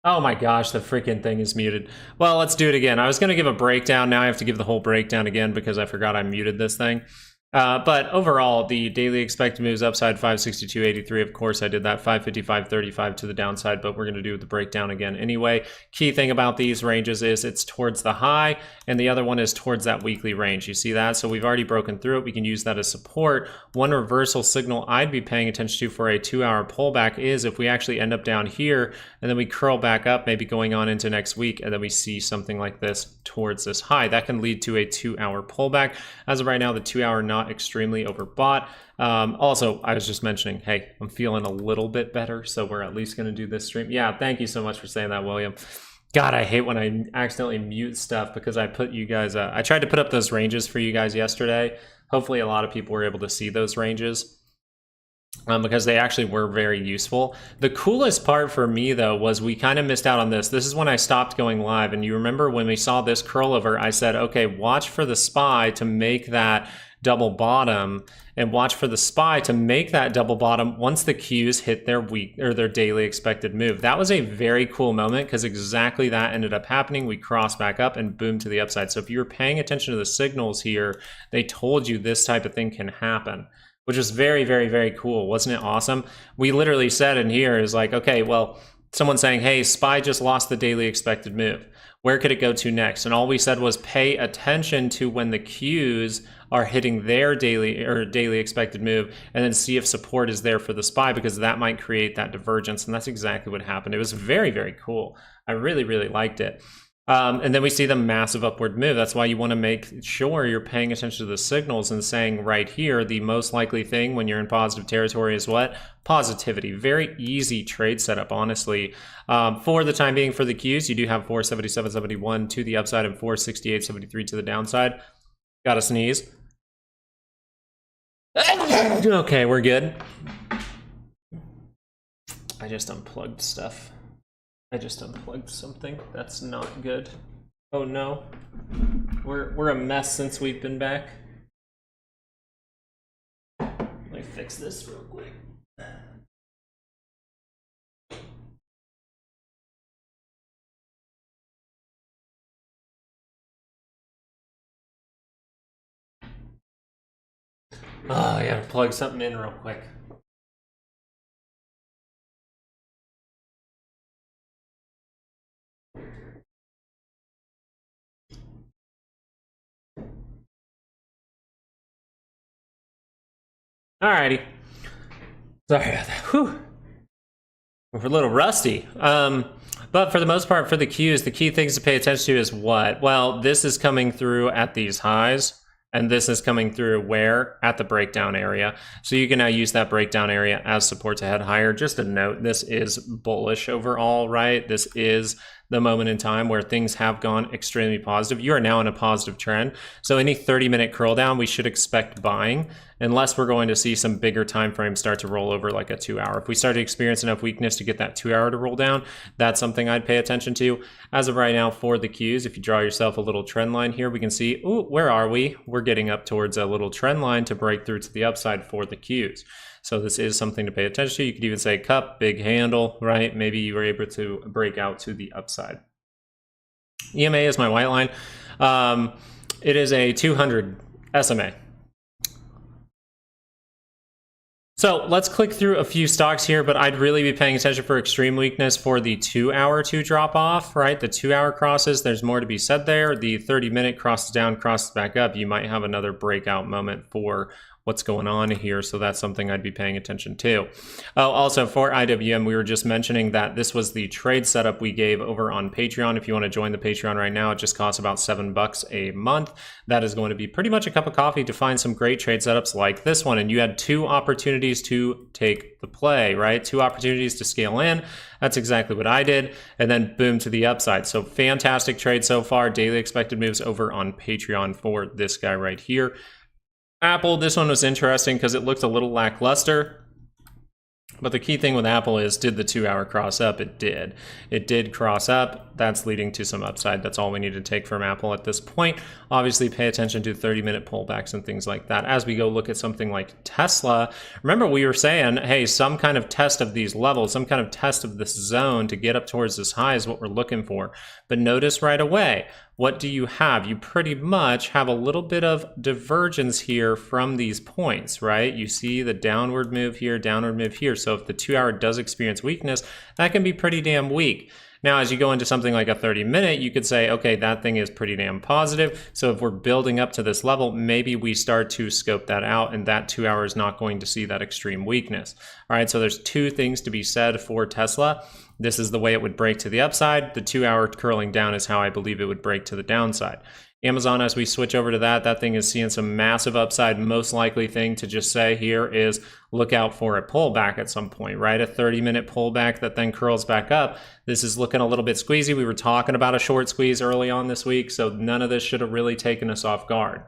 Oh my gosh, the freaking thing is muted. Well, let's do it again. I was going to give a breakdown. Now I have to give the whole breakdown again because I forgot I muted this thing. But overall, the daily expected moves upside 562.83. Of course, I did that 555.35 to the downside, but we're going to do the breakdown again anyway. Key thing about these ranges is it's towards the high, and the other one is towards that weekly range. You see that? So we've already broken through it. We can use that as support. One reversal signal I'd be paying attention to for a 2-hour pullback is if we actually end up down here, and then we curl back up, maybe going on into next week, and then we see something like this towards this high. That can lead to a 2-hour pullback. As of right now, the 2-hour not extremely overbought. Also, I was just mentioning, hey, I'm feeling a little bit better, so we're at least going to do this stream. Yeah, thank you so much for saying that, William. God, I hate when I accidentally mute stuff because I put you guys, I tried to put up those ranges for you guys yesterday. Hopefully a lot of people were able to see those ranges. Because they actually were very useful. The coolest part for me, though, was we kind of missed out on this. This is when I stopped going live, and you remember when we saw this curl over, I said, okay, watch for the SPY to make that double bottom, and watch for the SPY to make that double bottom once the Qs hit their week or their daily expected move. That was a very cool moment because exactly that ended up happening. We crossed back up and boom to the upside. So if you were paying attention to the signals here, they told you this type of thing can happen, which was very, very, very cool. Wasn't it awesome? We literally said in here is like, okay, well, someone saying, hey, SPY just lost the daily expected move. Where could it go to next? And all we said was pay attention to when the Qs are hitting their daily expected move, and then see if support is there for the SPY, because that might create that divergence. And that's exactly what happened. It was very, very cool. I really, really liked it. And then we see the massive upward move. That's why you want to make sure you're paying attention to the signals and saying right here, the most likely thing when you're in positive territory is what? Positivity. Very easy trade setup, honestly. For the time being for the Qs, you do have 477.71 to the upside and 468.73 to the downside. Gotta sneeze. Okay, we're good. I just unplugged stuff. I just unplugged something. That's not good. Oh no. We're a mess since we've been back. Let me fix this real quick. Oh, I gotta plug something in real quick. Alrighty. Sorry about that. Whew. We're a little rusty. But for the most part, for the Qs, the key things to pay attention to is what? Well, this is coming through at these highs, and this is coming through where? At the breakdown area. So you can now use that breakdown area as support to head higher. Just a note, this is bullish overall, right? This is the moment in time where things have gone extremely positive. You are now in a positive trend. So any 30-minute curl down, we should expect buying, unless we're going to see some bigger time frames start to roll over like a 2-hour. If we start to experience enough weakness to get that 2-hour to roll down, that's something I'd pay attention to. As of right now for the Qs, if you draw yourself a little trend line here, we can see, ooh, where are we? We're getting up towards a little trend line to break through to the upside for the Qs. So this is something to pay attention to. You could even say cup, big handle, right? Maybe you were able to break out to the upside. EMA is my white line. It is a 200 SMA. So let's click through a few stocks here, but I'd really be paying attention for extreme weakness for the 2-hour to drop off, right? The 2-hour crosses, there's more to be said there. The 30-minute crosses down, crosses back up. You might have another breakout moment for what's going on here, so that's something I'd be paying attention to. Oh, also for IWM, we were just mentioning that this was the trade setup we gave over on Patreon. If you want to join the Patreon right now, it just costs about $7 a month. That is going to be pretty much a cup of coffee to find some great trade setups like this one. And you had 2 opportunities to take the play, right? 2 opportunities to scale in. That's exactly what I did. And then boom to the upside. So fantastic trade so far. Daily expected moves over on Patreon for this guy right here. Apple, this one was interesting because it looked a little lackluster, But the key thing with Apple is, did the 2 hour cross up? It did. It did cross up. That's leading to some upside. That's all we need to take from Apple at this point. Obviously, pay attention to 30-minute pullbacks and things like that. As we go look at something like Tesla, remember we were saying, hey, some kind of test of these levels, some kind of test of this zone to get up towards this high is what we're looking for. But notice right away, what do you have? You pretty much have a little bit of divergence here from these points, right? You see the downward move here, downward move here. So if the 2 hour does experience weakness, that can be pretty damn weak. Now, as you go into something like a 30-minute, you could say, okay, that thing is pretty damn positive. So if we're building up to this level, maybe we start to scope that out, and that 2 hour is not going to see that extreme weakness. All right, so there's two things to be said for Tesla. This is the way it would break to the upside. The 2 hour curling down is how I believe it would break to the downside. Amazon, as we switch over to that thing is seeing some massive upside. Most likely thing to just say here is look out for a pullback at some point, right? A 30-minute pullback that then curls back up. This is looking a little bit squeezy. We were talking about a short squeeze early on this week, so none of this should have really taken us off guard.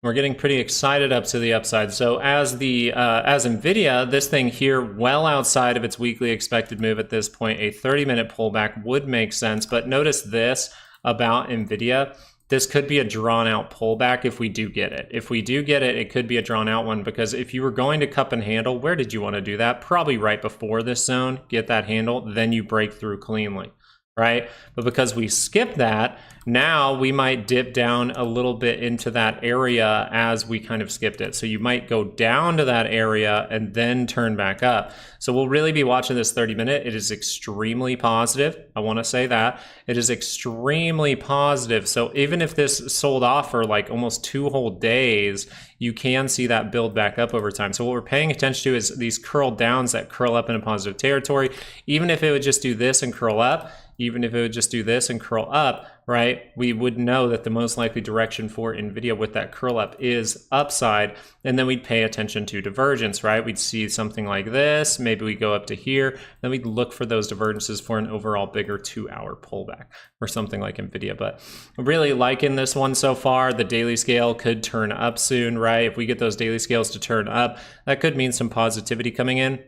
We're getting pretty excited up to the upside. So as NVIDIA, this thing here, well outside of its weekly expected move at this point, a 30-minute pullback would make sense. But notice this about NVIDIA. This could be a drawn-out pullback if we do get it. If we do get it, it could be a drawn-out one, because if you were going to cup and handle, where did you want to do that? Probably right before this zone, get that handle, then you break through cleanly, right? But because we skip that, now we might dip down a little bit into that area as we kind of skipped it. So you might go down to that area and then turn back up. So we'll really be watching this 30-minute. It is extremely positive. I want to say that. It is extremely positive. So even if this sold off for like almost 2 whole days, you can see that build back up over time. So what we're paying attention to is these curl downs that curl up in a positive territory. Even if it would just do this and curl up, even if it would just do this and curl up, right, we would know that the most likely direction for NVIDIA with that curl up is upside, and then we'd pay attention to divergence, right? We'd see something like this, maybe we go up to here, then we'd look for those divergences for an overall bigger 2 hour pullback or something like NVIDIA. But I'm really liking this one so far. The daily scale could turn up soon, right? If we get those daily scales to turn up, that could mean some positivity coming in.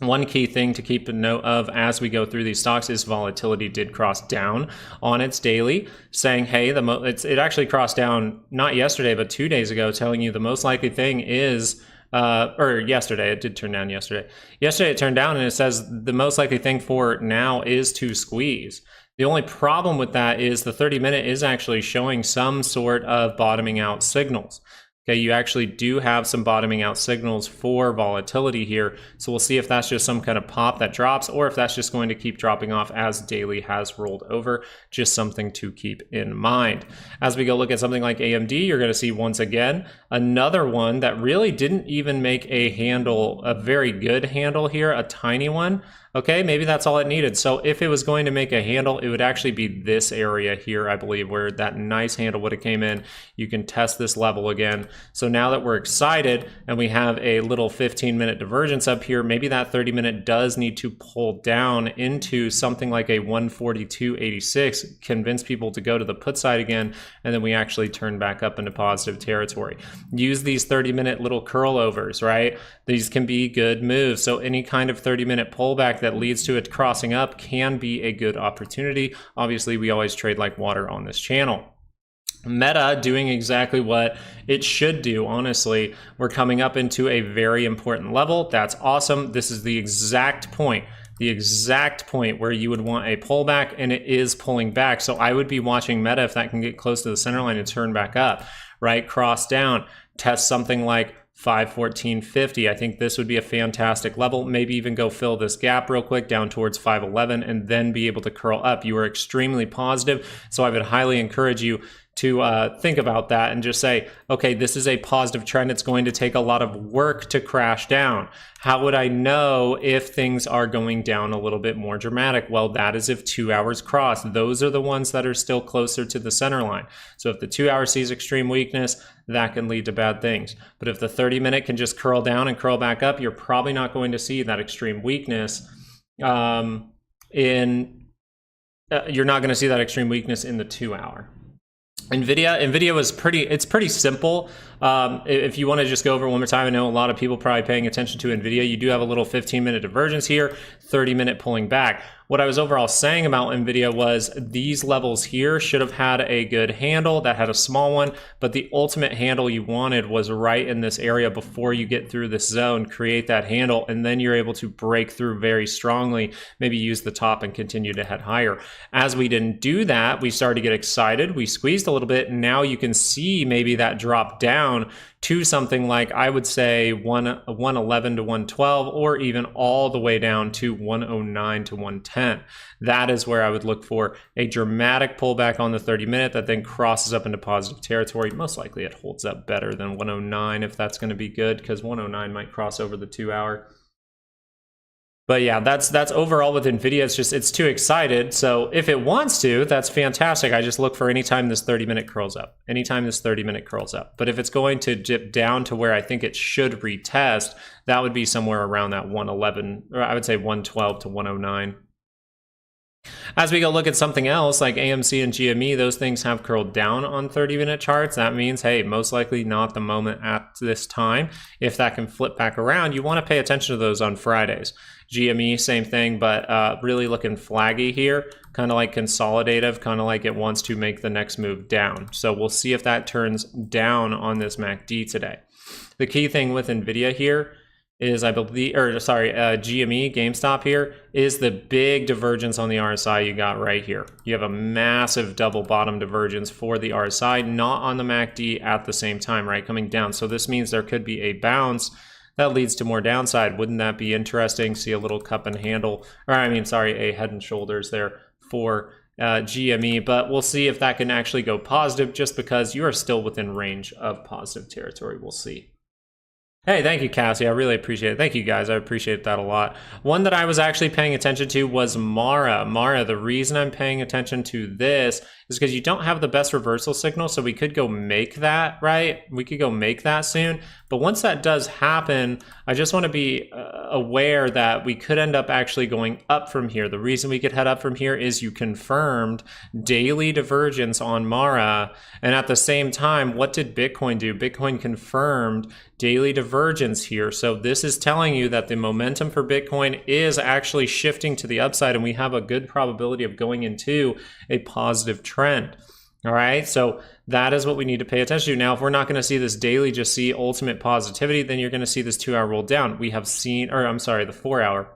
One key thing to keep a note of as we go through these stocks is volatility did cross down on its daily, saying, hey, it actually crossed down not yesterday, but 2 days ago, telling you the most likely thing is, or yesterday, it did turn down yesterday. Yesterday it turned down, and it says the most likely thing for now is to squeeze. The only problem with that is the 30-minute is actually showing some sort of bottoming out signals. Okay, you actually do have some bottoming out signals for volatility here. So we'll see if that's just some kind of pop that drops, or if that's just going to keep dropping off as daily has rolled over. Just something to keep in mind. As we go look at something like AMD, you're going to see once again another one that really didn't even make a handle, a very good handle here, a tiny one. Okay, maybe that's all it needed. So if it was going to make a handle, it would actually be this area here, I believe, where that nice handle would have came in. You can test this level again. So now that we're excited and we have a little 15-minute divergence up here, maybe that 30-minute does need to pull down into something like a 142.86, convince people to go to the put side again, and then we actually turn back up into positive territory. Use these 30-minute little curl overs, right? These can be good moves. So any kind of 30-minute pullback that leads to it crossing up can be a good opportunity. Obviously, we always trade like water on this channel. Meta doing exactly what it should do, honestly. We're coming up into a very important level. That's awesome. This is the exact point where you would want a pullback, and it is pulling back. So I would be watching Meta if that can get close to the center line and turn back up, right? Cross down, test something like 514.50. I think this would be a fantastic level. Maybe even go fill this gap real quick down towards 511 and then be able to curl up. You are extremely positive, so I would highly encourage you to think about that and just say, okay, this is a positive trend. It's going to take a lot of work to crash down. How would I know if things are going down a little bit more dramatic? Well, that is if 2 hours cross. Those are the ones that are still closer to the center line. So if the 2 hour sees extreme weakness, that can lead to bad things. But if the 30-minute can just curl down and curl back up, you're probably not going to see that extreme weakness you're not going to see that extreme weakness in the 2 hour. Nvidia was it's pretty simple. If you want to just go over it one more time, I know a lot of people probably paying attention to Nvidia. You do have a little 15-minute divergence here, 30-minute pulling back. What I was overall saying about Nvidia was these levels here should have had a good handle. That had a small one, but the ultimate handle you wanted was right in this area before you get through this zone, create that handle, and then you're able to break through very strongly, maybe use the top and continue to head higher. As we didn't do that, we started to get excited. We squeezed a little bit, and now you can see maybe that drop down to something like, I would say 111 to 112, or even all the way down to 109 to 110. That is where I would look for a dramatic pullback on the 30-minute that then crosses up into positive territory. Most likely it holds up better than 109 if that's going to be good, because 109 might cross over the 2-hour. But yeah, that's overall with Nvidia. It's too excited. So if it wants to, that's fantastic. I just look for anytime this 30-minute curls up. Anytime this 30-minute curls up. But if it's going to dip down to where I think it should retest, that would be somewhere around that 111, or I would say 112 to 109. As we go look at something else like AMC and GME, those things have curled down on 30-minute charts. That means, hey, most likely not the moment at this time. If that can flip back around, you want to pay attention to those on Fridays. GME, same thing, but really looking flaggy here, kind of like consolidative, kind of like it wants to make the next move down. So we'll see if that turns down on this MACD today. The key thing with Nvidia here is, I believe, GME, GameStop here, is the big divergence on the RSI you got right here. You have a massive double bottom divergence for the RSI, not on the MACD at the same time, right? Coming down. So this means there could be a bounce that leads to more downside. Wouldn't that be interesting? See a little cup and handle, or a head and shoulders there for GME, but we'll see if that can actually go positive, just because you are still within range of positive territory. We'll see. Hey, thank you, Cassie. I really appreciate it. Thank you, guys. I appreciate that a lot. One that I was actually paying attention to was Mara. Mara, the reason I'm paying attention to this is because you don't have the best reversal signal, so we could go make that, right? We could go make that soon. But once that does happen, I just want to be aware that we could end up actually going up from here. The reason we could head up from here is you confirmed daily divergence on Mara. And at the same time, what did Bitcoin do? Bitcoin confirmed daily divergence here. So this is telling you that the momentum for Bitcoin is actually shifting to the upside, and we have a good probability of going into a positive trend. All right, so that is what we need to pay attention to. Now, if we're not going to see this daily, just see ultimate positivity, then you're going to see this 2-hour roll down. We have seen, or I'm sorry, the 4-hour.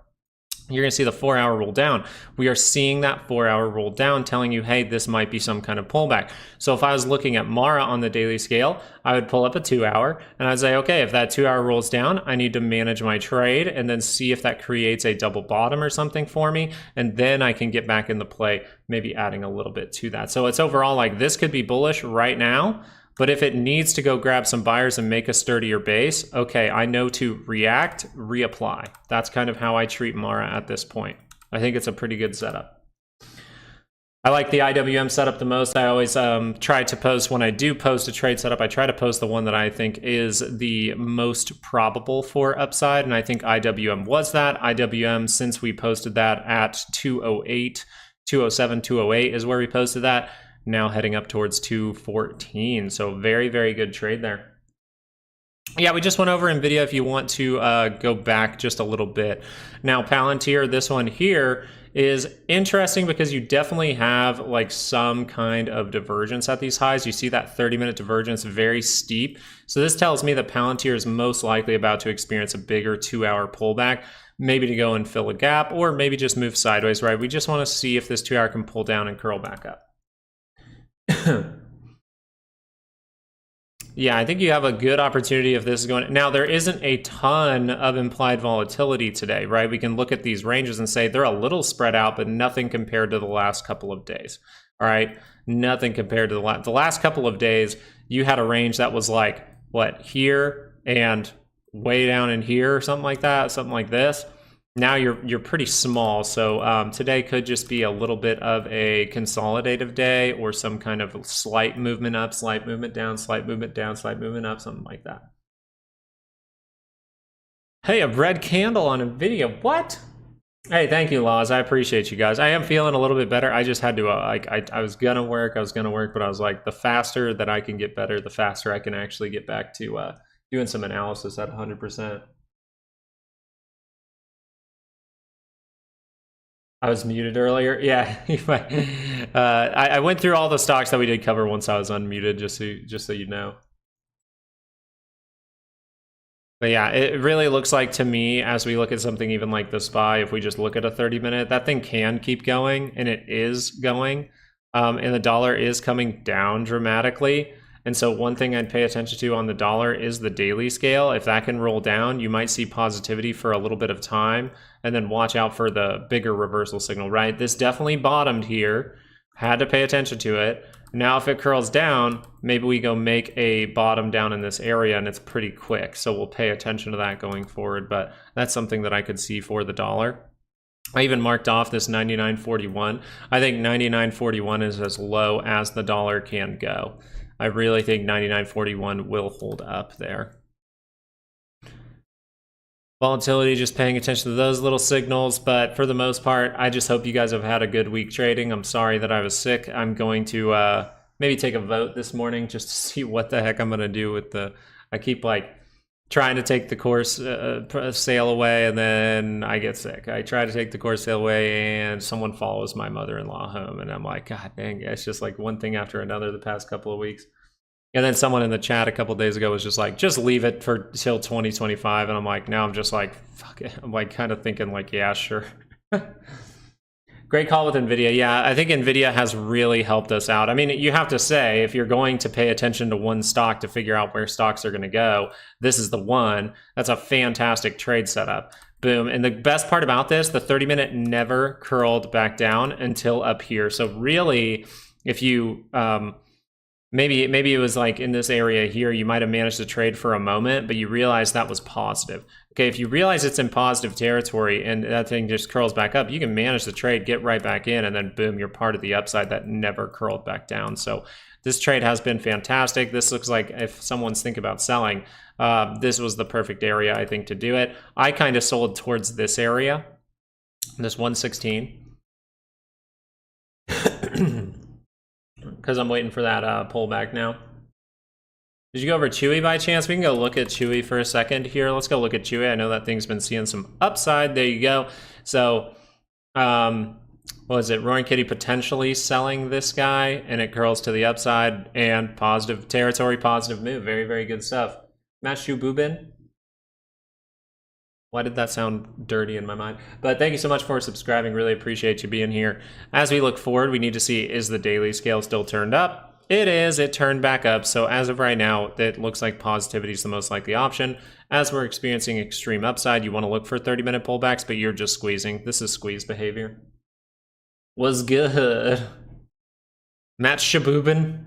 You're going to see the 4-hour roll down. We are seeing that 4-hour roll down, telling you, hey, this might be some kind of pullback. So if I was looking at Mara on the daily scale, I would pull up a 2-hour and I'd say, okay, if that 2-hour rolls down, I need to manage my trade and then see if that creates a double bottom or something for me. And then I can get back in the play, maybe adding a little bit to that. So it's overall like this could be bullish right now. But if it needs to go grab some buyers and make a sturdier base, okay, I know to react, reapply. That's kind of how I treat Mara at this point. I think it's a pretty good setup. I like the IWM setup the most. I always try to post, when I do post a trade setup, I try to post the one that I think is the most probable for upside, and I think IWM was that. IWM, since we posted that at 208, 207, 208 is where we posted that. Now heading up towards 214. So very, very good trade there. Yeah, we just went over Nvidia if you want to go back just a little bit. Now Palantir, this one here is interesting because you definitely have like some kind of divergence at these highs. You see that 30-minute divergence, very steep. So this tells me that Palantir is most likely about to experience a bigger 2-hour pullback, maybe to go and fill a gap, or maybe just move sideways, right? We just want to see if this 2-hour can pull down and curl back up. Yeah, I think you have a good opportunity if this is going. Now, there isn't a ton of implied volatility today, right? We can look at these ranges and say they're a little spread out, but nothing compared to the last couple of days. All right, nothing compared to the last couple of days. You had a range that was like what, here and way down in here, or something like that, something like this. Now you're pretty small, so today could just be a little bit of a consolidative day, or some kind of slight movement up, slight movement down, slight movement down, slight movement up, something like that. Hey, a red candle on Nvidia, what? Hey, thank you, Laws. I appreciate you guys. I am feeling a little bit better. I just had to, I was gonna work, but I was like, the faster that I can get better, the faster I can actually get back to doing some analysis at 100%. I was muted earlier. Yeah, I went through all the stocks that we did cover once I was unmuted, just so you know. But yeah, it really looks like to me, as we look at something even like the SPY, if we just look at a 30-minute, that thing can keep going, and it is going. And the dollar is coming down dramatically. And so one thing I'd pay attention to on the dollar is the daily scale. If that can roll down, you might see positivity for a little bit of time, and then watch out for the bigger reversal signal, right? This definitely bottomed here. Had to pay attention to it. Now, if it curls down, maybe we go make a bottom down in this area, and it's pretty quick. So we'll pay attention to that going forward. But that's something that I could see for the dollar. I even marked off this 99.41. I think 99.41 is as low as the dollar can go. I really think 99.41 will hold up there. Volatility, just paying attention to those little signals. But for the most part, I just hope you guys have had a good week trading. I'm sorry that I was sick. I'm going to maybe take a vote this morning just to see what the heck I'm going to do with the... I keep like trying to take the course sale away, and then I get sick. I try to take the course sale away, and someone follows my mother-in-law home, and I'm like, God dang, it's just like one thing after another the past couple of weeks. And then someone in the chat a couple days ago was just like, just leave it for till 2025. And I'm like, now I'm just like, fuck it. I'm like kind of thinking like, yeah, sure. Great call with NVIDIA. Yeah, I think NVIDIA has really helped us out. I mean, you have to say, if you're going to pay attention to one stock to figure out where stocks are going to go, this is the one. That's a fantastic trade setup. Boom. And the best part about this, the 30-minute never curled back down until up here. So really, if you... Maybe it was like in this area here, you might have managed to trade for a moment, but you realize that was positive. Okay, if you realize it's in positive territory and that thing just curls back up, you can manage the trade, get right back in, and then boom, you're part of the upside that never curled back down. So this trade has been fantastic. This looks like if someone's thinking about selling, this was the perfect area, I think, to do it. I kind of sold towards this area, this 116. Because I'm waiting for that pullback now. Did you go over Chewy by chance? We can go look at Chewy for a second here. Let's go look at Chewy. I know that thing's been seeing some upside. There you go. So, what is it? Roaring Kitty potentially selling this guy, and it curls to the upside and positive territory, positive move. Very, very good stuff. Matt Shububin. Why did that sound dirty in my mind? But thank you so much for subscribing. Really appreciate you being here. As we look forward, we need to see, is the daily scale still turned up? It is. It turned back up. So as of right now, it looks like positivity is the most likely option. As we're experiencing extreme upside, you want to look for 30-minute pullbacks, but you're just squeezing. This is squeeze behavior. Was good. Matt Shabubin.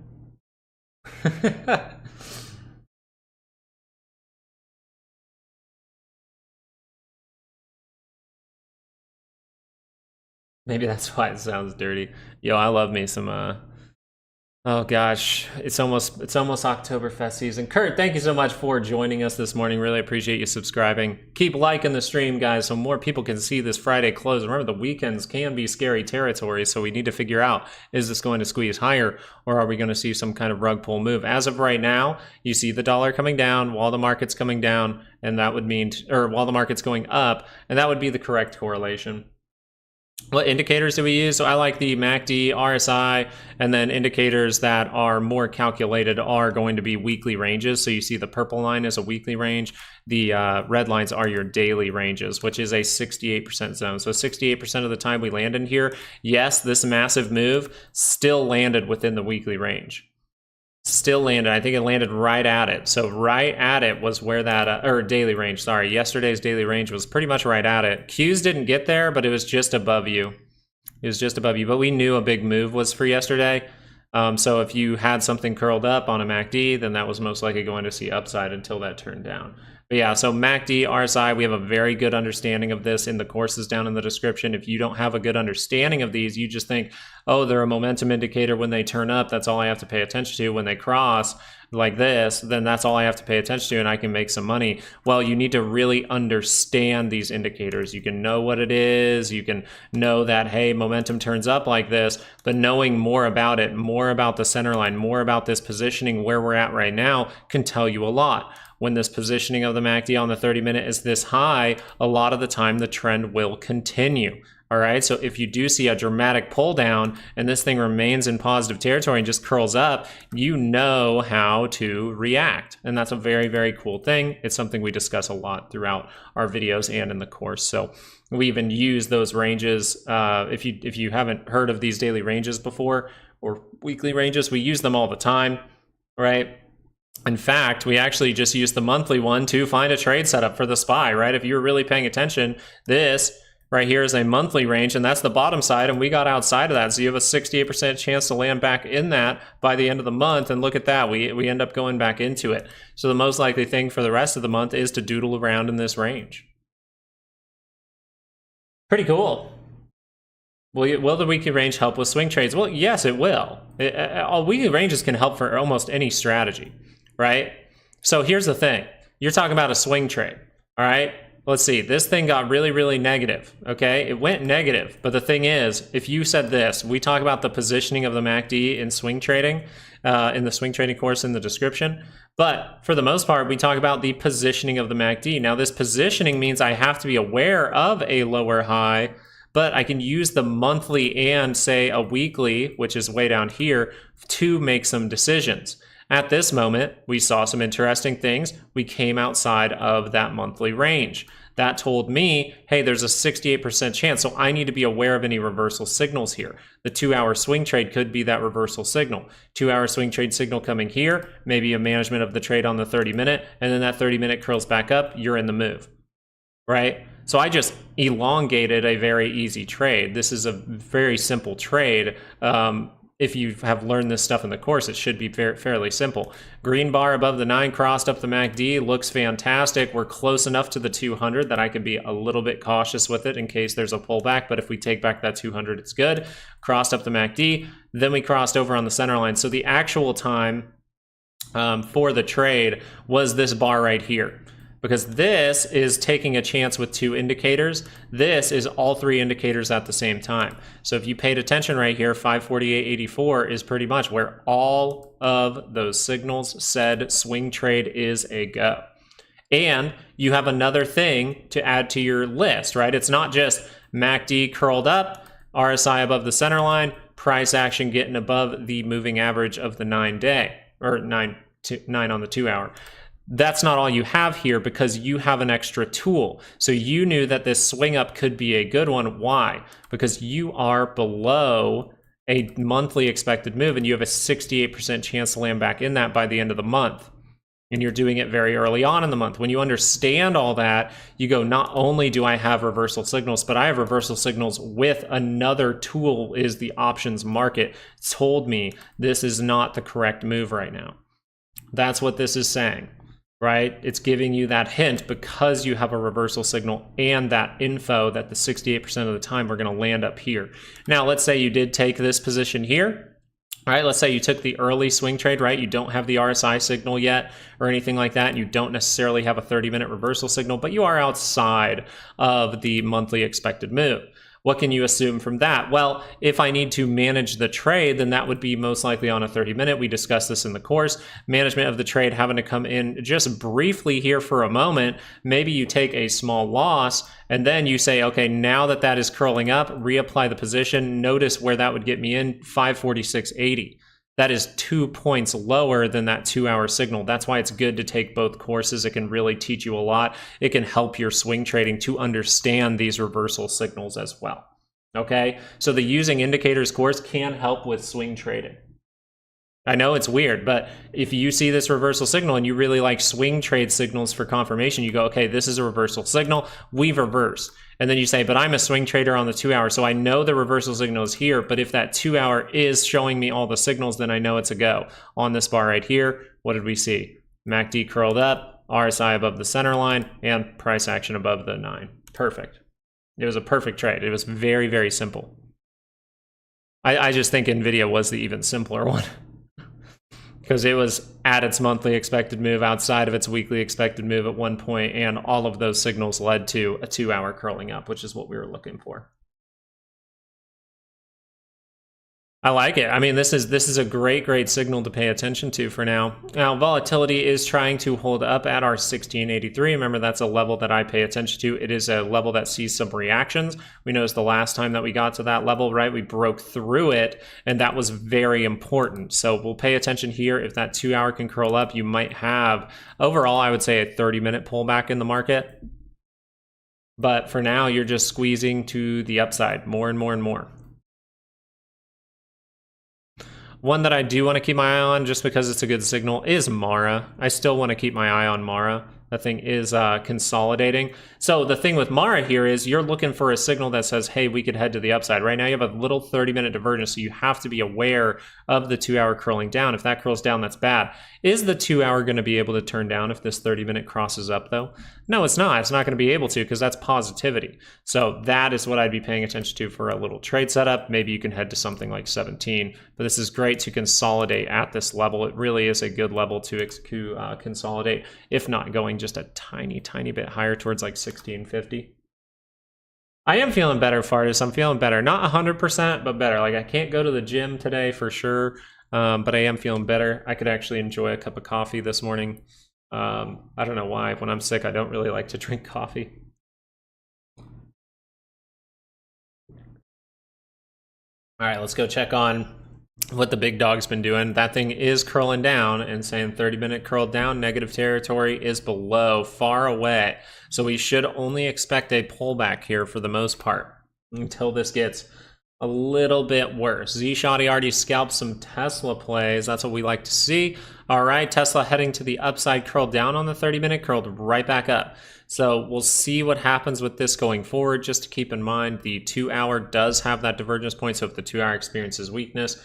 Maybe that's why it sounds dirty. Yo, I love me some oh gosh, it's almost Oktoberfest season. Kurt, thank you so much for joining us this morning. Really appreciate you subscribing. Keep liking the stream, guys, so more people can see this Friday close. Remember, the weekends can be scary territory, so we need to figure out, is this going to squeeze higher, or are we going to see some kind of rug pull move? As of right now, you see the dollar coming down while the market's coming down, and that would mean, or while the market's going up, and that would be the correct correlation. What indicators do we use? So I like the MACD, RSI, and then indicators that are more calculated are going to be weekly ranges. So you see the purple line is a weekly range. The red lines are your daily ranges, which is a 68% zone. So 68% of the time we land in here. Yes, this massive move still landed within the weekly range. Still landed. I think it landed right at it. So right at it was where that, or daily range, sorry. Yesterday's daily range was pretty much right at it. Q's didn't get there, but it was just above you. It was just above you. But we knew a big move was for yesterday. So if you had something curled up on a MACD, then that was most likely going to see upside until that turned down. But yeah, so MACD, RSI, we have a very good understanding of this in the courses down in the description. If you don't have a good understanding of these, you just think, oh, they're a momentum indicator when they turn up, that's all I have to pay attention to. When they cross like this, then that's all I have to pay attention to and I can make some money. Well, you need to really understand these indicators. You can know what it is, you can know that, hey, momentum turns up like this, but knowing more about it, more about the center line, more about this positioning where we're at right now can tell you a lot. When this positioning of the MACD on the 30-minute is this high, a lot of the time the trend will continue. All right, so if you do see a dramatic pull down and this thing remains in positive territory and just curls up, you know how to react. And that's a very, very cool thing. It's something we discuss a lot throughout our videos and in the course. So we even use those ranges. If you haven't heard of these daily ranges before or weekly ranges, we use them all the time, right? In fact, we actually just use the monthly one to find a trade setup for the SPY, right? If you're really paying attention, this right here is a monthly range, and that's the bottom side, and we got outside of that. So you have a 68% chance to land back in that by the end of the month, and look at that, we end up going back into it. So the most likely thing for the rest of the month is to doodle around in this range. Pretty cool. Will the weekly range help with swing trades? Well, yes, it will. All weekly ranges can help for almost any strategy, right? So here's the thing. You're talking about a swing trade, all right? Let's see, this thing got really, really negative, okay? It went negative, but the thing is, if you said this, we talk about the positioning of the MACD in swing trading, in the swing trading course in the description, but for the most part, we talk about the positioning of the MACD. Now, this positioning means I have to be aware of a lower high, but I can use the monthly and, say, a weekly, which is way down here, to make some decisions. At this moment, we saw some interesting things. We came outside of that monthly range. That told me, hey, there's a 68% chance, so I need to be aware of any reversal signals here. The 2-hour swing trade could be that reversal signal. 2-hour swing trade signal coming here, maybe a management of the trade on the 30-minute, and then that 30-minute curls back up, you're in the move, right? So I just elongated a very easy trade. This is a very simple trade. If you have learned this stuff in the course, it should be fairly simple. Green bar above the 9 crossed up the MACD, looks fantastic. We're close enough to the 200 that I could be a little bit cautious with it in case there's a pullback, but if we take back that 200, it's good. Crossed up the MACD, then we crossed over on the center line. So the actual time for the trade was this bar right here. Because this is taking a chance with 2 indicators. This is all 3 indicators at the same time. So if you paid attention right here, 548.84 is pretty much where all of those signals said swing trade is a go. And you have another thing to add to your list, right? It's not just MACD curled up, RSI above the center line, price action getting above the moving average of the 9-day, or 9 on the 2-hour. That's not all you have here because you have an extra tool. So you knew that this swing up could be a good one. Why? Because you are below a monthly expected move and you have a 68% chance to land back in that by the end of the month. And you're doing it very early on in the month. When you understand all that, you go, not only do I have reversal signals, but I have reversal signals with another tool, is the options market. It's told me this is not the correct move right now. That's what this is saying. Right? It's giving you that hint because you have a reversal signal and that info that the 68% of the time we're going to land up here. Now, let's say you did take this position here. All right, let's say you took the early swing trade, right? You don't have the RSI signal yet or anything like that, and you don't necessarily have a 30-minute reversal signal, but you are outside of the monthly expected move. What can you assume from that? Well, if I need to manage the trade, then that would be most likely on a 30-minute. We discussed this in the course. Management of the trade having to come in just briefly here for a moment. Maybe you take a small loss, and then you say, okay, now that that is curling up, reapply the position. Notice where that would get me in, 546.80. That is 2 points lower than that 2-hour signal. That's why it's good to take both courses. It can really teach you a lot. It can help your swing trading to understand these reversal signals as well. Okay, so the using indicators course can help with swing trading. I know it's weird, but if you see this reversal signal and you really like swing trade signals for confirmation, you go, okay, this is a reversal signal, we've reversed. And then you say, but I'm a swing trader on the 2-hour, so I know the reversal signal is here, but if that 2-hour is showing me all the signals, then I know it's a go. On this bar right here, what did we see? MACD curled up, RSI above the center line, and price action above the 9. Perfect. It was a perfect trade. It was very, very simple. I just think NVIDIA was the even simpler one. Because it was at its monthly expected move, outside of its weekly expected move at one point, and all of those signals led to a 2-hour curling up, which is what we were looking for. I like it. I mean, this is a great signal to pay attention to for now. Now, volatility is trying to hold up at our 1683. Remember, that's a level that I pay attention to. It is a level that sees some reactions. We noticed the last time that we got to that level, right? We broke through it, and that was very important. So we'll pay attention here. If that 2-hour can curl up, you might have, overall, I would say a 30-minute pullback in the market. But for now, you're just squeezing to the upside more and more and more. One that I do want to keep my eye on, just because it's a good signal, is Mara. I still want to keep my eye on Mara. That thing is consolidating. So the thing with Mara here is you're looking for a signal that says, hey, we could head to the upside. Right now you have a little 30-minute divergence, so you have to be aware of the 2-hour curling down. If that curls down, that's bad. Is the 2-hour going to be able to turn down if this 30-minute crosses up, though? No, it's not. It's not going to be able to, because that's positivity. So that is what I'd be paying attention to for a little trade setup. Maybe you can head to something like 17. But this is great to consolidate at this level. It really is a good level to consolidate, if not going just a tiny bit higher towards like 1650. I am feeling better, Fardis. I'm feeling better. Not 100%, but better. Like, I can't go to the gym today for sure, but I am feeling better. I could actually enjoy a cup of coffee this morning. I don't know why. When I'm sick, I don't really like to drink coffee. All right, let's go check on what the big dog's been doing. That thing is curling down and saying 30-minute curl down, negative territory is below, far away. So we should only expect a pullback here for the most part until this gets a little bit worse. Z-Shotty already scalped some Tesla plays. That's what we like to see. All right, Tesla heading to the upside, curled down on the 30-minute, curled right back up. So we'll see what happens with this going forward. Just to keep in mind, the 2-hour does have that divergence point. So if the 2-hour experiences weakness,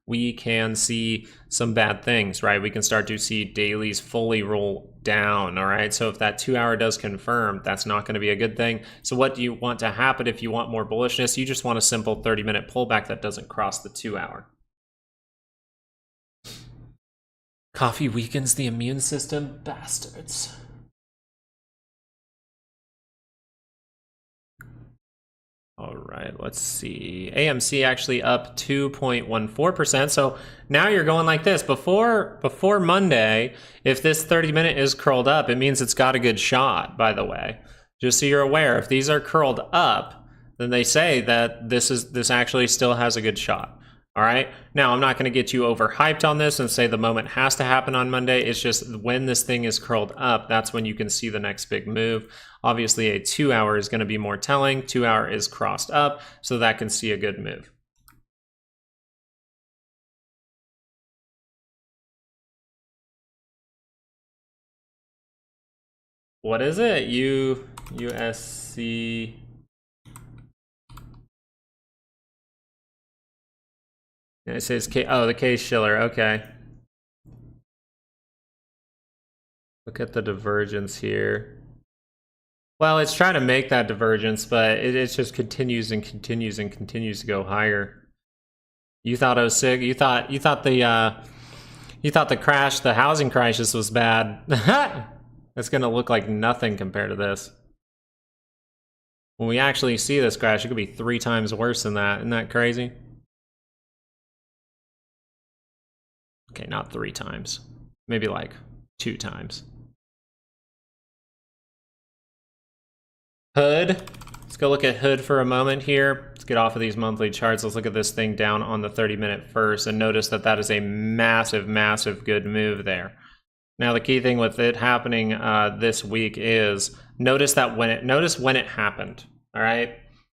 we can see some bad things, right? We can start to see dailies fully roll down, all right? So if that 2-hour does confirm, that's not going to be a good thing. So what do you want to happen if you want more bullishness? You just want a simple 30-minute pullback that doesn't cross the 2-hour. Coffee weakens the immune system, bastards. All right, let's see. AMC actually up 2.14%. So now you're going like this. Before Monday, if this 30-minute is curled up, it means it's got a good shot, by the way. Just so you're aware, if these are curled up, then they say that this actually still has a good shot. All right. Now, I'm not going to get you overhyped on this and say the moment has to happen on Monday. It's just when this thing is curled up, that's when you can see the next big move. Obviously, a 2-hour is going to be more telling. 2-hour is crossed up, so that can see a good move. What is it? USC. It says K. Oh, the Case-Shiller. Okay. Look at the divergence here. Well, it's trying to make that divergence, but it just continues and continues and continues to go higher. You thought I was sick. You thought the crash, the housing crisis, was bad. It's gonna look like nothing compared to this. When we actually see this crash, it could be 3 times worse than that. Isn't that crazy? Okay, not 3 times. Maybe like 2 times. Hood. Let's go look at Hood for a moment here. Let's get off of these monthly charts. Let's look at this thing down on the 30-minute first and notice that that is a massive good move there. Now, the key thing with it happening this week is notice when it happened. All right,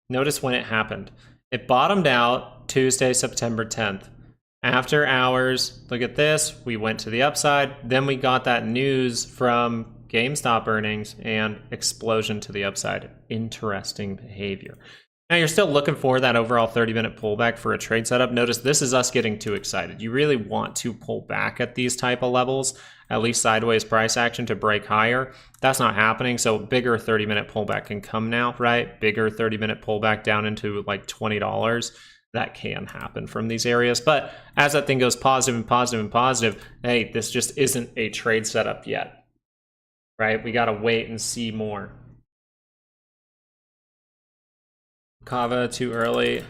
notice when it happened. It bottomed out Tuesday, September 10th. After hours, look at this. We went to the upside. Then we got that news from GameStop earnings and explosion to the upside. Interesting behavior. Now, you're still looking for that overall 30-minute pullback for a trade setup. Notice this is us getting too excited. You really want to pull back at these type of levels, at least sideways price action to break higher. That's not happening, so bigger 30-minute pullback can come now, right? Bigger 30-minute pullback down into like $20. that can happen from these areas. But as that thing goes positive and positive and positive, hey, this just isn't a trade setup yet, right? We got to wait and see more. Kava too early.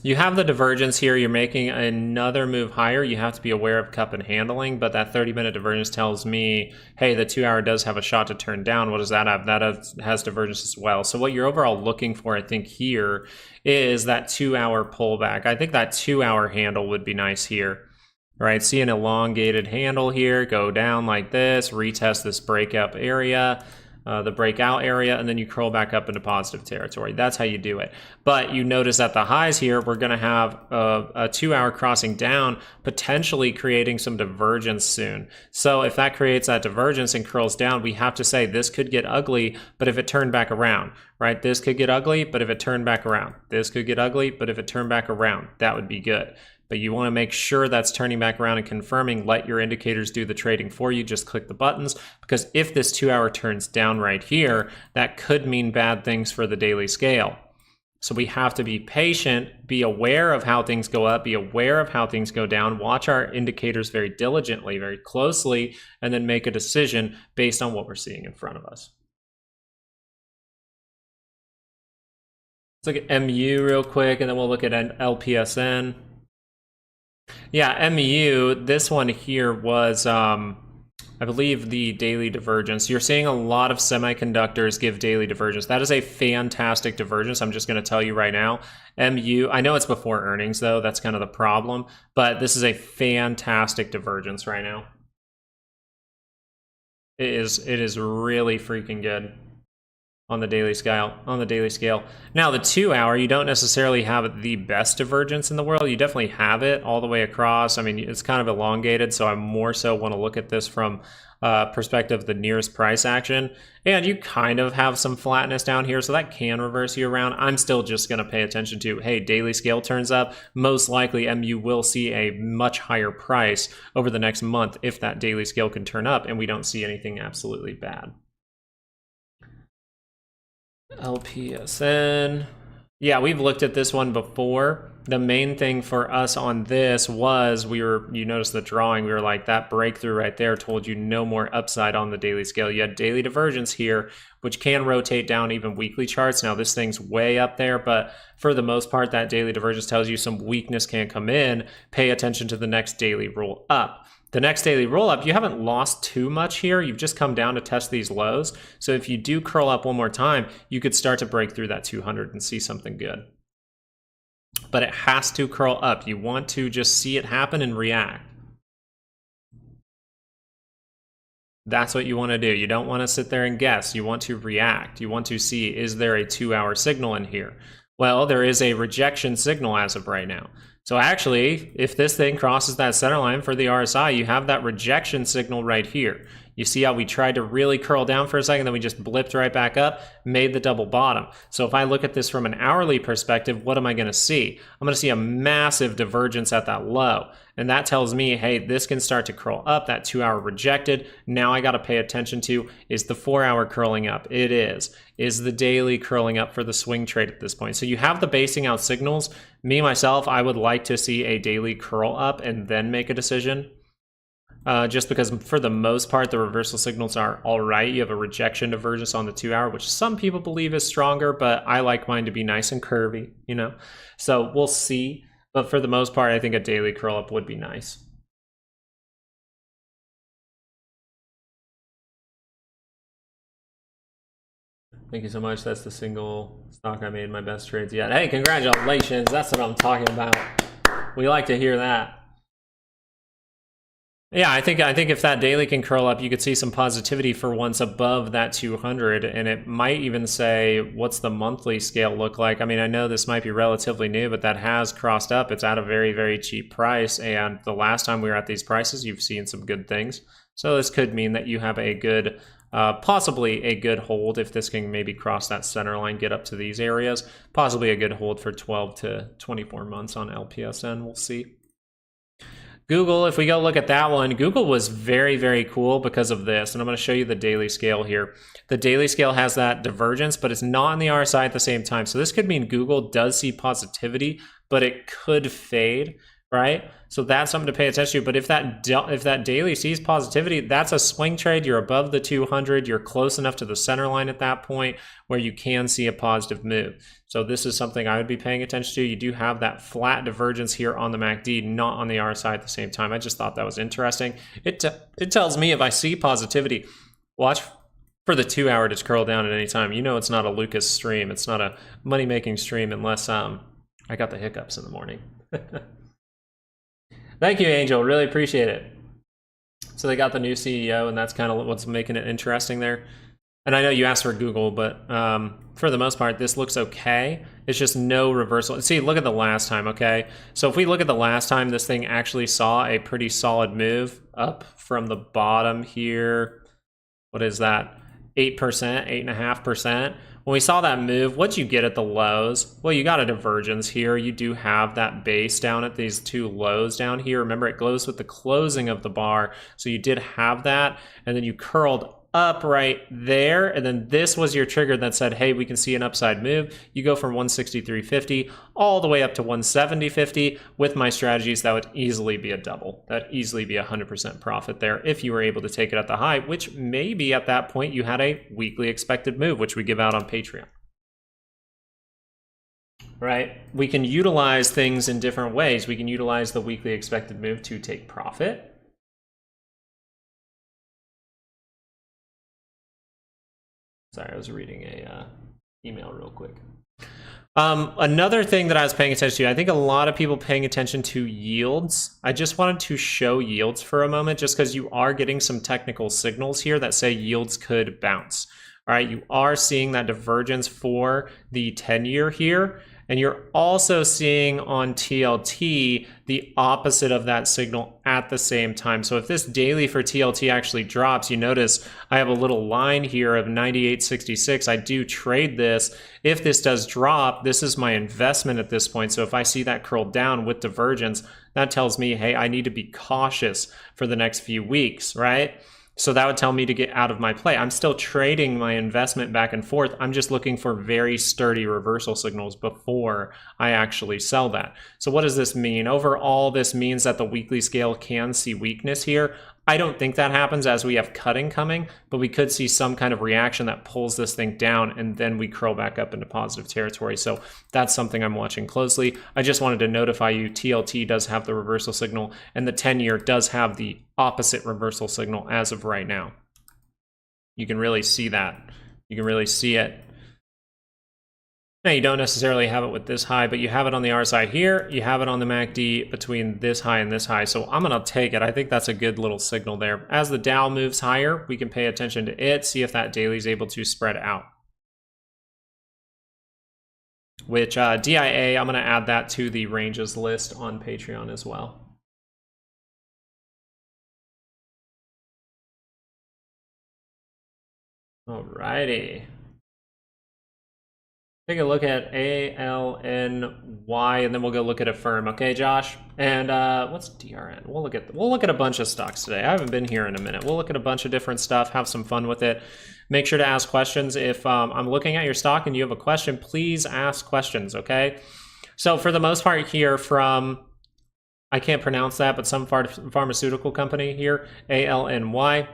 You have the divergence here. You're making another move higher. You have to be aware of cup and handling, but that 30-minute divergence tells me, hey, the 2 hour does have a shot to turn down. What does that have? That has divergence as well. So what you're overall looking for, I think, here is that 2 hour pullback. I think that 2 hour handle would be nice here. Right, see an elongated handle here, go down like this, retest this breakout area, and then you curl back up into positive territory. That's how you do it. But you notice at the highs here, we're going to have a 2 hour crossing down, potentially creating some divergence soon. So if that creates that divergence and curls down, we have to say this could get ugly, but if it turned back around, right? This could get ugly, but if it turned back around. This could get ugly, but if it turned back around, that would be good. But you want to make sure that's turning back around and confirming. Let your indicators do the trading for you. Just click the buttons, because if this 2 hour turns down right here, that could mean bad things for the daily scale. So we have to be patient, be aware of how things go up, be aware of how things go down, watch our indicators very diligently, very closely, and then make a decision based on what we're seeing in front of us. Let's look at MU real quick, and then we'll look at LPSN. Yeah, MU, this one here was, I believe, the daily divergence. You're seeing a lot of semiconductors give daily divergence. That is a fantastic divergence. I'm just going to tell you right now. MU, I know it's before earnings, though. That's kind of the problem. But this is a fantastic divergence right now. It is really freaking good on the daily scale. Now the 2 hour, you don't necessarily have the best divergence in the world. You definitely have it all the way across. I mean, it's kind of elongated, so I more so want to look at this from perspective of the nearest price action. And you kind of have some flatness down here, so that can reverse you around. I'm still just going to pay attention to, hey, daily scale turns up. Most likely MU will see a much higher price over the next month if that daily scale can turn up and we don't see anything absolutely bad. LPSN. Yeah, we've looked at this one before. The main thing for us on this was you notice the drawing, we were like, that breakthrough right there told you no more upside on the daily scale. You had daily divergence here, which can rotate down even weekly charts. Now this thing's way up there, but for the most part, that daily divergence tells you some weakness can come in. Pay attention to the next daily roll up. The next daily roll up, you haven't lost too much here. You've just come down to test these lows. So if you do curl up one more time, you could start to break through that 200 and see something good. But it has to curl up. You want to just see it happen and react. That's what you want to do. You don't want to sit there and guess. You want to react. You want to see, is there a 2 hour signal in here? Well, there is a rejection signal as of right now. So actually, if this thing crosses that center line for the RSI, you have that rejection signal right here. You see how we tried to really curl down for a second, then we just blipped right back up, made the double bottom. So if I look at this from an hourly perspective, what am I going to see? I'm going to see a massive divergence at that low. And that tells me, hey, this can start to curl up. That 2 hour rejected. Now I got to pay attention to, is the 4 hour curling up? It is. Is the daily curling up for the swing trade at this point? So you have the basing out signals. Me, myself, I would like to see a daily curl up and then make a decision. Just because for the most part, the reversal signals are all right. You have a rejection divergence on the 2 hour, which some people believe is stronger, but I like mine to be nice and curvy, you know? So we'll see. But for the most part, I think a daily curl up would be nice. Thank you so much. That's the single stock I made my best trades yet. Hey, congratulations. That's what I'm talking about. We like to hear that. Yeah, I think if that daily can curl up, you could see some positivity for once above that 200, and it might even say, what's the monthly scale look like? I mean, I know this might be relatively new, but that has crossed up. It's at a very, very cheap price, and the last time we were at these prices, you've seen some good things. So this could mean that you have a good, possibly a good hold if this can maybe cross that center line, get up to these areas. Possibly a good hold for 12 to 24 months on LPSN. We'll see. Google, if we go look at that one, Google was very, very cool because of this. And I'm going to show you the daily scale here. The daily scale has that divergence, but it's not on the RSI at the same time. So this could mean Google does see positivity, but it could fade, right? So that's something to pay attention to. But if that daily sees positivity, that's a swing trade. You're above the 200. You're close enough to the center line at that point where you can see a positive move. So this is something I would be paying attention to. You do have that flat divergence here on the MACD, not on the RSI at the same time. I just thought that was interesting. It tells me if I see positivity, watch for the 2 hour to curl down at any time. You know it's not a Lucas stream. It's not a money-making stream unless I got the hiccups in the morning. Thank you, Angel. Really appreciate it. So they got the new CEO, and that's kind of what's making it interesting there. And I know you asked for Google, but for the most part, this looks okay. It's just no reversal. See, look at the last time, okay? So if we look at the last time, this thing actually saw a pretty solid move up from the bottom here. What is that? 8%, 8.5%. When we saw that move, what'd you get at the lows? Well, you got a divergence here. You do have that base down at these two lows down here. Remember, it goes with the closing of the bar. So you did have that, and then you curled up right there, and then this was your trigger that said, hey, we can see an upside move. You go from 163.50 all the way up to 170.50. With my strategies, that would easily be a double. That'd easily be 100% profit there if you were able to take it at the high, which maybe at that point you had a weekly expected move, which we give out on Patreon. Right? We can utilize things in different ways. We can utilize the weekly expected move to take profit. Sorry, I was reading a email real quick. Another thing that I was paying attention to, I think a lot of people paying attention to yields. I just wanted to show yields for a moment, just because you are getting some technical signals here that say yields could bounce. All right, you are seeing that divergence for the 10-year here. And you're also seeing on TLT the opposite of that signal at the same time. So if this daily for TLT actually drops, you notice I have a little line here of 98.66. I do trade this. If this does drop, this is my investment at this point. So if I see that curl down with divergence, that tells me, hey, I need to be cautious for the next few weeks, right? So that would tell me to get out of my play. I'm still trading my investment back and forth. I'm just looking for very sturdy reversal signals before I actually sell that. So what does this mean? Overall, this means that the weekly scale can see weakness here. I don't think that happens as we have cutting coming, but we could see some kind of reaction that pulls this thing down and then we curl back up into positive territory. So that's something I'm watching closely. I just wanted to notify you, TLT does have the reversal signal and the 10-year does have the opposite reversal signal as of right now. You can really see that. You can really see it. Now, you don't necessarily have it with this high, but you have it on the RSI here. You have it on the MACD between this high and this high. So I'm going to take it. I think that's a good little signal there. As the Dow moves higher, we can pay attention to it, see if that daily is able to spread out. Which DIA, I'm going to add that to the ranges list on Patreon as well. Alrighty. Take a look at ALNY, and then we'll go look at Affirm. Okay, Josh? And what's DRN? We'll look at a bunch of stocks today. I haven't been here in a minute. We'll look at a bunch of different stuff, have some fun with it. Make sure to ask questions. If I'm looking at your stock and you have a question, please ask questions, okay? So for the most part here from, I can't pronounce that, but some pharmaceutical company here, ALNY.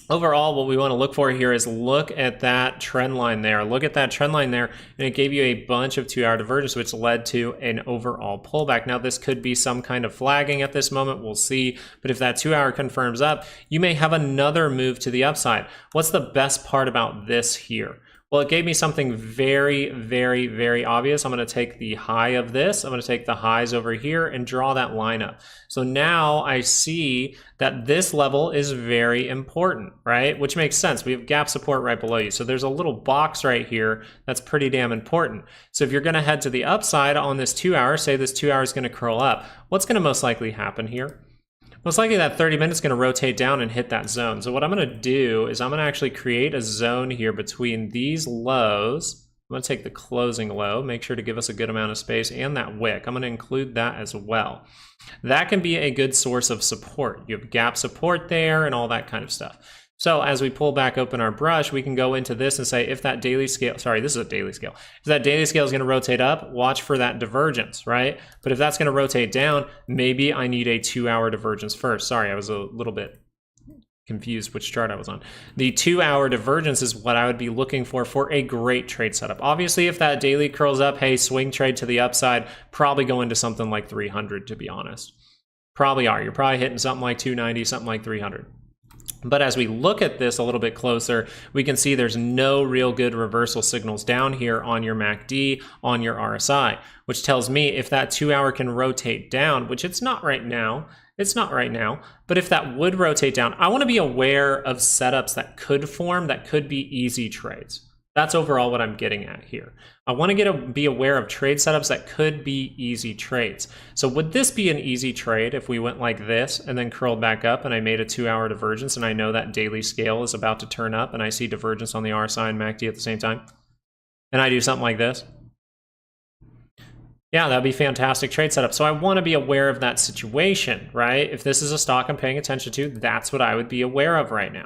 Overall, what we want to look for here is look at that trend line there. Look at that trend line there, and it gave you a bunch of 2-hour divergence, which led to an overall pullback. Now, this could be some kind of flagging at this moment. We'll see. But if that 2-hour confirms up, you may have another move to the upside. What's the best part about this here? Well, it gave me something very, very, very obvious. I'm going to take the high of this. I'm going to take the highs over here and draw that line up. So now I see that this level is very important, right? Which makes sense. We have gap support right below you. So there's a little box right here that's pretty damn important. So if you're going to head to the upside on this 2-hour, say this 2-hour is going to curl up, what's going to most likely happen here? Most likely that 30 minutes is going to rotate down and hit that zone. So what I'm going to do is I'm going to actually create a zone here between these lows I'm going to take the closing low, make sure to give us a good amount of space, and that wick. I'm going to include that as well. That can be a good source of support. You have gap support there and all that kind of stuff. So as we pull back open our brush, we can go into this and say if that daily scale, sorry, this is a daily scale. If that daily scale is going to rotate up, watch for that divergence, right? But if that's going to rotate down, maybe I need a 2-hour divergence first. Sorry, I was a little bit confused which chart I was on. The 2-hour divergence is what I would be looking for a great trade setup. Obviously, if that daily curls up, hey, swing trade to the upside, probably go into something like 300, to be honest. Probably are. You're probably hitting something like 290, something like 300. But as we look at this a little bit closer, we can see there's no real good reversal signals down here on your MACD, on your RSI, which tells me if that 2-hour can rotate down, which it's not right now, but if that would rotate down, I want to be aware of setups that could form, that could be easy trades. That's overall what I'm getting at here. I want to be aware of trade setups that could be easy trades. So would this be an easy trade if we went like this and then curled back up and I made a 2-hour divergence and I know that daily scale is about to turn up and I see divergence on the RSI and MACD at the same time? And I do something like this? Yeah, that'd be fantastic trade setup. So I want to be aware of that situation, right? If this is a stock I'm paying attention to, that's what I would be aware of right now.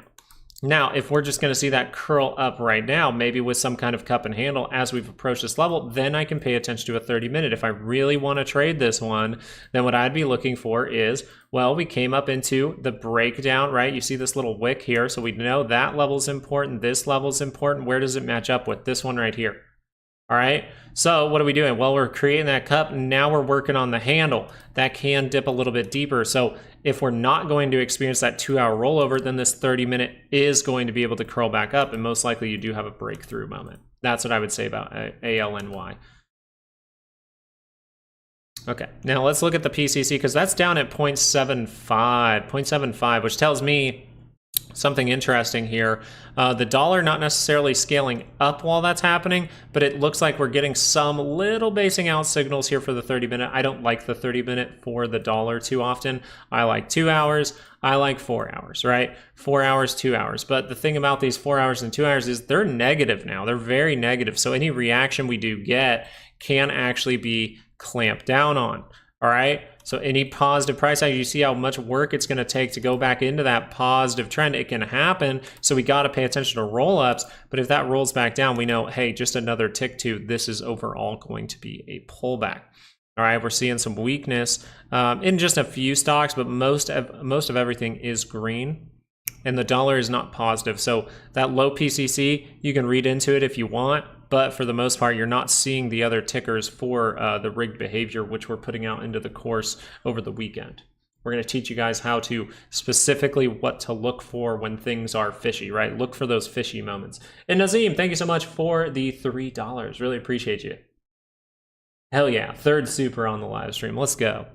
Now, if we're just going to see that curl up right now, maybe with some kind of cup and handle as we've approached this level, then I can pay attention to a 30-minute. If I really want to trade this one, then what I'd be looking for is, well, we came up into the breakdown, right? You see this little wick here, so we know that level is important, this level is important. Where does it match up with this one right here? All right, so what are we doing? Well, we're creating that cup, and now we're working on the handle. That can dip a little bit deeper. So if we're not going to experience that 2-hour rollover, then this 30-minute is going to be able to curl back up, and most likely you do have a breakthrough moment. That's what I would say about ALNY. Okay, now let's look at the PCC, because that's down at 0.75, which tells me something interesting here. The dollar not necessarily scaling up while that's happening, but it looks like we're getting some little basing out signals here for the 30-minute. I don't like the 30-minute for the dollar too often. I like 2 hours. I like 4 hours, right? 4 hours, 2 hours. But the thing about these 4 hours and 2 hours is they're negative now. They're very negative. So any reaction we do get can actually be clamped down on. All right, so any positive price action, you see how much work it's going to take to go back into that positive trend. It can happen, so we got to pay attention to roll-ups. But if that rolls back down, we know, hey, just another tick to this is overall going to be a pullback. All right, we're seeing some weakness in just a few stocks, but most of everything is green. And the dollar is not positive. So that low PCC, you can read into it if you want, but for the most part, you're not seeing the other tickers for the rigged behavior, which we're putting out into the course over the weekend. We're going to teach you guys how to specifically what to look for when things are fishy, right? Look for those fishy moments. And Nazim, thank you so much for the $3. Really appreciate you. Hell yeah, third super on the live stream. Let's go.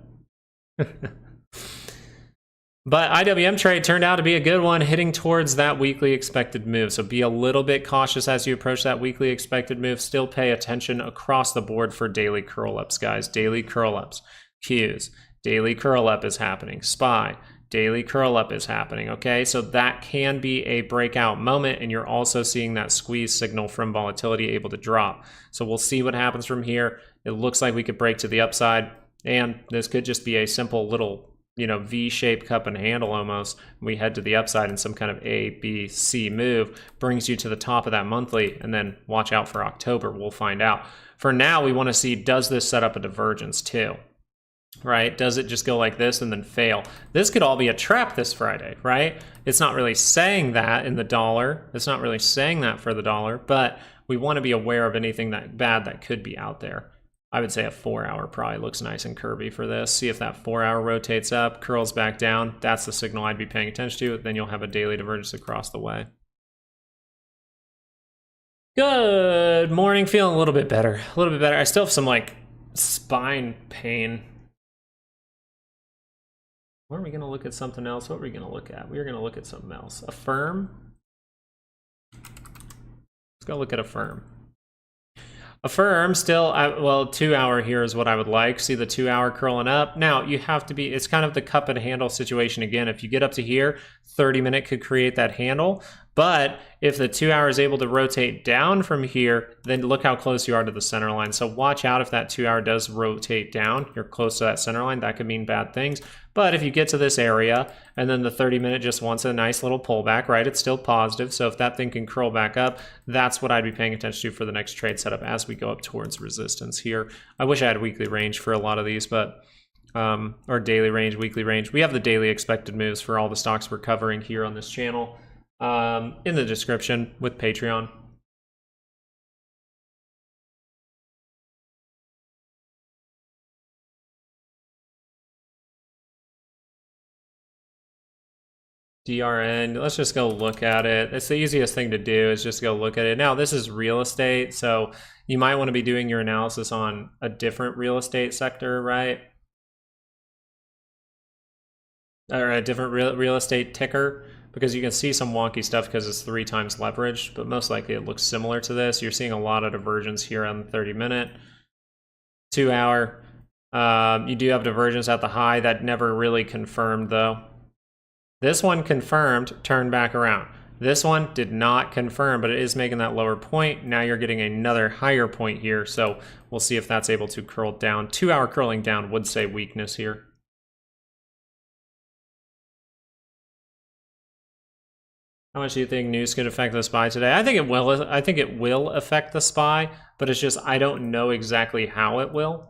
But IWM trade turned out to be a good one, hitting towards that weekly expected move. So be a little bit cautious as you approach that weekly expected move. Still pay attention across the board for daily curl-ups, guys. Daily curl-ups. Qs. Daily curl-up is happening. SPY. Daily curl-up is happening, okay? So that can be a breakout moment, and you're also seeing that squeeze signal from volatility able to drop. So we'll see what happens from here. It looks like we could break to the upside, and this could just be a simple little V-shaped cup and handle almost. We head to the upside in some kind of A, B, C move, brings you to the top of that monthly, and then watch out for October. We'll find out. For now, we want to see, does this set up a divergence too? Right? Does it just go like this and then fail? This could all be a trap this Friday, right? It's not really saying that in the dollar. It's not really saying that for the dollar, but we want to be aware of anything that bad that could be out there. I would say a 4 hour probably looks nice and curvy for this. See if that 4 hour rotates up, curls back down. That's the signal I'd be paying attention to. Then you'll have a daily divergence across the way. Good morning. Feeling a little bit better. A little bit better. I still have some like spine pain. Or are we going to look at something else? What are we going to look at? We are going to look at something else. Affirm. Let's go look at Affirm. Affirm still, well, 2 hour here is what I would like. See the 2 hour curling up. Now you have to be, it's kind of the cup and handle situation again. If you get up to here, 30-minute could create that handle, But if the 2 hour is able to rotate down from here, then look how close you are to the center line. So watch out if that 2 hour does rotate down. You're close to that center line. That could mean bad things. But if you get to this area and then the 30-minute just wants a nice little pullback, right? It's still positive. So if that thing can curl back up, that's what I'd be paying attention to for the next trade setup as we go up towards resistance here. I wish I had weekly range for a lot of these, but or daily range, weekly range. We have the daily expected moves for all the stocks we're covering here on this channel in the description with Patreon. DRN, let's just go look at it. It's the easiest thing to do is just go look at it. Now, this is real estate, so you might want to be doing your analysis on a different real estate sector, right? Or a different real estate ticker, because you can see some wonky stuff because it's 3 times leveraged, but most likely it looks similar to this. You're seeing a lot of divergence here on the 30-minute, 2 hour. You do have divergence at the high. That never really confirmed, though. This one confirmed, turned back around. This one did not confirm, but it is making that lower point. Now you're getting another higher point here, so we'll see if that's able to curl down. 2 hour curling down would say weakness here. How much do you think news could affect the SPY today? I think it will. I think it will affect the SPY, but it's just I don't know exactly how it will,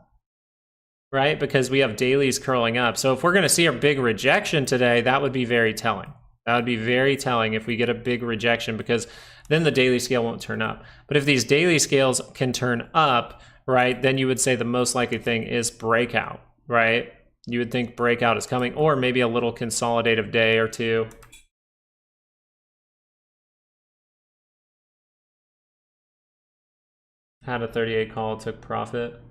right? Because we have dailies curling up. So if we're going to see a big rejection today, that would be very telling. That would be very telling if we get a big rejection, because then the daily scale won't turn up. But if these daily scales can turn up, right, then you would say the most likely thing is breakout, right? You would think breakout is coming, or maybe a little consolidative day or two. Had a 38 call, took profit.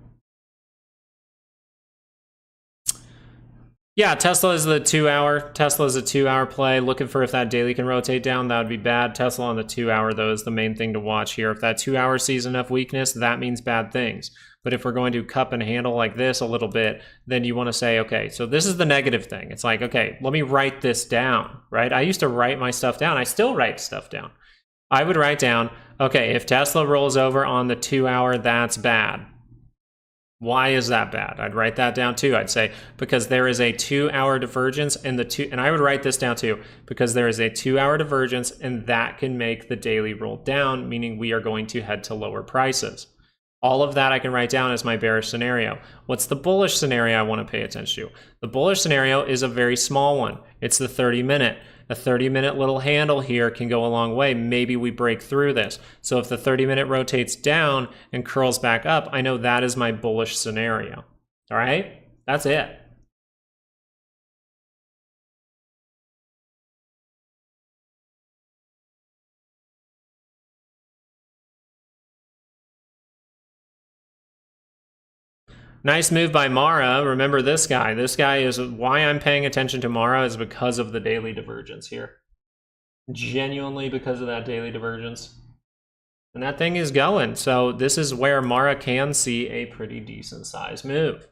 Yeah, Tesla is the 2 hour. Tesla is a 2 hour play. Looking for if that daily can rotate down, that would be bad. Tesla on the 2 hour, though, is the main thing to watch here. If that 2 hour sees enough weakness, that means bad things. But if we're going to cup and handle like this a little bit, then you want to say, okay, so this is the negative thing. It's like, okay, let me write this down, right? I used to write my stuff down. I still write stuff down. I would write down, okay, if Tesla rolls over on the 2 hour, that's bad. Why is that bad? I'd write that down too. I'd say, because there is a 2 hour divergence in the two, and I would write this down too, because there is a 2 hour divergence and that can make the daily roll down, meaning we are going to head to lower prices. All of that I can write down as my bearish scenario. What's the bullish scenario I want to pay attention to? The bullish scenario is a very small one. It's the 30-minute. A 30-minute little handle here can go a long way. Maybe we break through this. So if the 30-minute rotates down and curls back up, I know that is my bullish scenario. All right? That's it. Nice move by Mara. Remember this guy. This guy is why I'm paying attention to Mara is because of the daily divergence here. Genuinely because of that daily divergence. And that thing is going. So this is where Mara can see a pretty decent size move.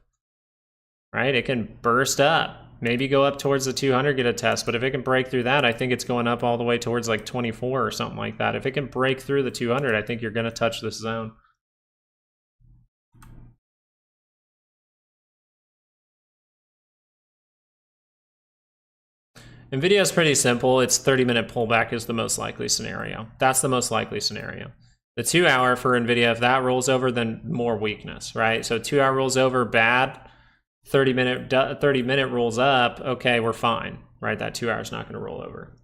Right? It can burst up. Maybe go up towards the 200, get a test. But if it can break through that, I think it's going up all the way towards like 24 or something like that. If it can break through the 200, I think you're going to touch this zone. NVIDIA is pretty simple. Its 30-minute pullback is the most likely scenario. That's the most likely scenario. The 2 hour for NVIDIA, if that rolls over, then more weakness, right? So 2 hour rolls over, bad. 30-minute rolls up, okay, we're fine, right? That 2 hour is not going to roll over.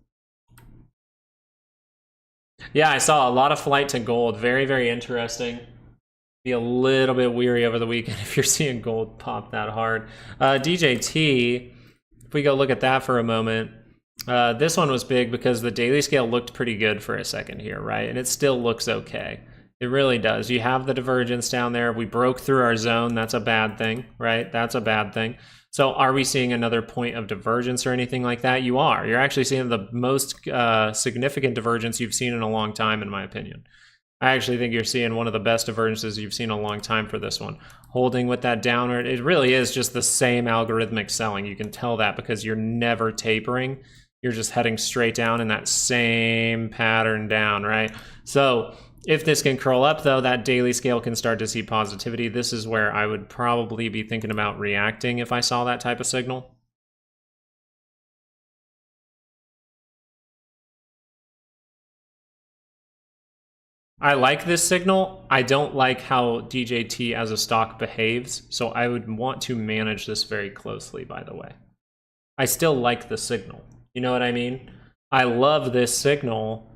Yeah, I saw a lot of flight to gold. Very, very interesting. Be a little bit weary over the weekend if you're seeing gold pop that hard. DJT, if we go look at that for a moment, this one was big because the daily scale looked pretty good for a second here, right? And it still looks okay. It really does. You have the divergence down there. We broke through our zone. That's a bad thing, right? That's a bad thing. So are we seeing another point of divergence or anything like that? You are. You're actually seeing the most significant divergence you've seen in a long time, in my opinion. I actually think you're seeing one of the best divergences you've seen in a long time for this one. Holding with that downward, it really is just the same algorithmic selling. You can tell that because you're never tapering. you're just heading straight down in that same pattern down, right? So if this can curl up, though, that daily scale can start to see positivity. This is where I would probably be thinking about reacting if I saw that type of signal. I like this signal. I don't like how DJT as a stock behaves, so I would want to manage this very closely, by the way. I still like the signal. You know what I mean? I love this signal.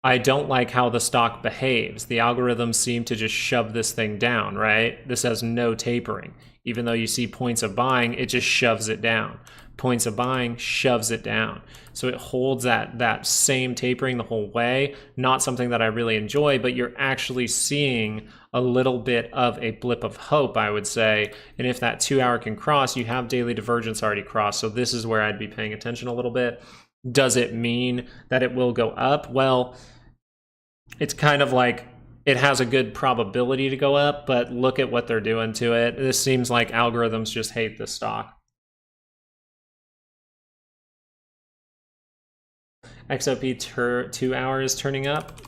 I don't like how the stock behaves. The algorithms seem to just shove this thing down, right? This has no tapering. Even though you see points of buying, it just shoves it down. Points of buying shoves it down. So it holds that same tapering the whole way. Not something that I really enjoy, but you're actually seeing a little bit of a blip of hope, I would say. And if that 2 hour can cross, you have daily divergence already crossed. So this is where I'd be paying attention a little bit. Does it mean that it will go up? Well, it's kind of like it has a good probability to go up, but look at what they're doing to it. This seems like algorithms just hate this stock. XOP 2 hours turning up.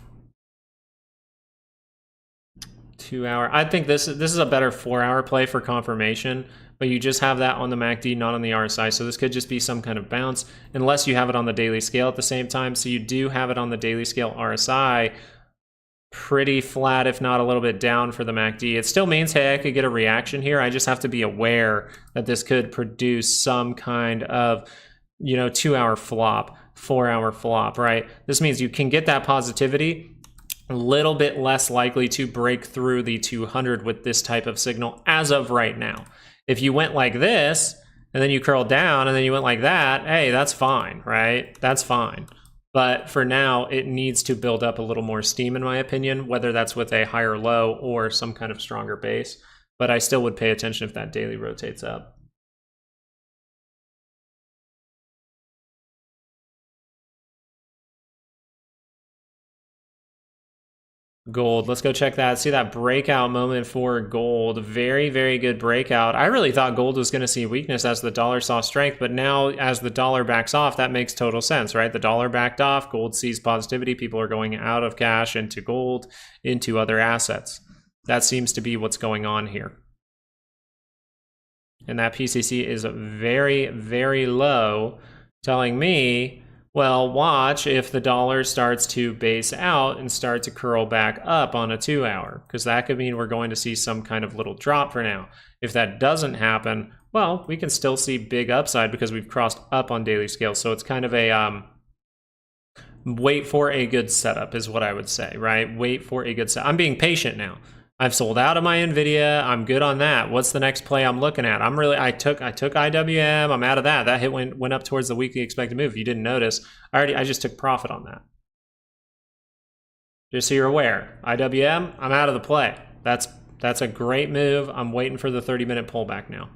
2 hour. I think this is a better 4 hour play for confirmation, but you just have that on the MACD, not on the RSI. So this could just be some kind of bounce unless you have it on the daily scale at the same time. So you do have it on the daily scale RSI. Pretty flat, if not a little bit down for the MACD. It still means, hey, I could get a reaction here. I just have to be aware that this could produce some kind of, 2 hour flop, 4 hour flop, right? This means you can get that positivity, a little bit less likely to break through the 200 with this type of signal as of right now. If you went like this, and then you curled down, and then you went like that, hey, that's fine, right? That's fine. But for now, it needs to build up a little more steam, in my opinion, whether that's with a higher low or some kind of stronger base. But I still would pay attention if that daily rotates up. Gold, let's go check that. See that breakout moment for gold. Very, very good breakout. I really thought gold was going to see weakness as the dollar saw strength, but now as the dollar backs off, that makes total sense, right? The dollar backed off, gold sees positivity, people are going out of cash into gold, into other assets. That seems to be what's going on here. And that PCC is very, very low, telling me, well, watch if the dollar starts to base out and start to curl back up on a 2 hour, because that could mean we're going to see some kind of little drop for now. If that doesn't happen, well, we can still see big upside because we've crossed up on daily scale. So it's kind of a wait for a good setup is what I would say, right? Wait for a good setup. I'm being patient now. I've sold out of my Nvidia. I'm good on that. What's the next play I'm looking at? I took IWM. I'm out of that. That hit went up towards the weekly expected move. If you didn't notice, I just took profit on that. Just so you're aware, IWM, I'm out of the play. That's a great move. I'm waiting for the 30-minute pullback now.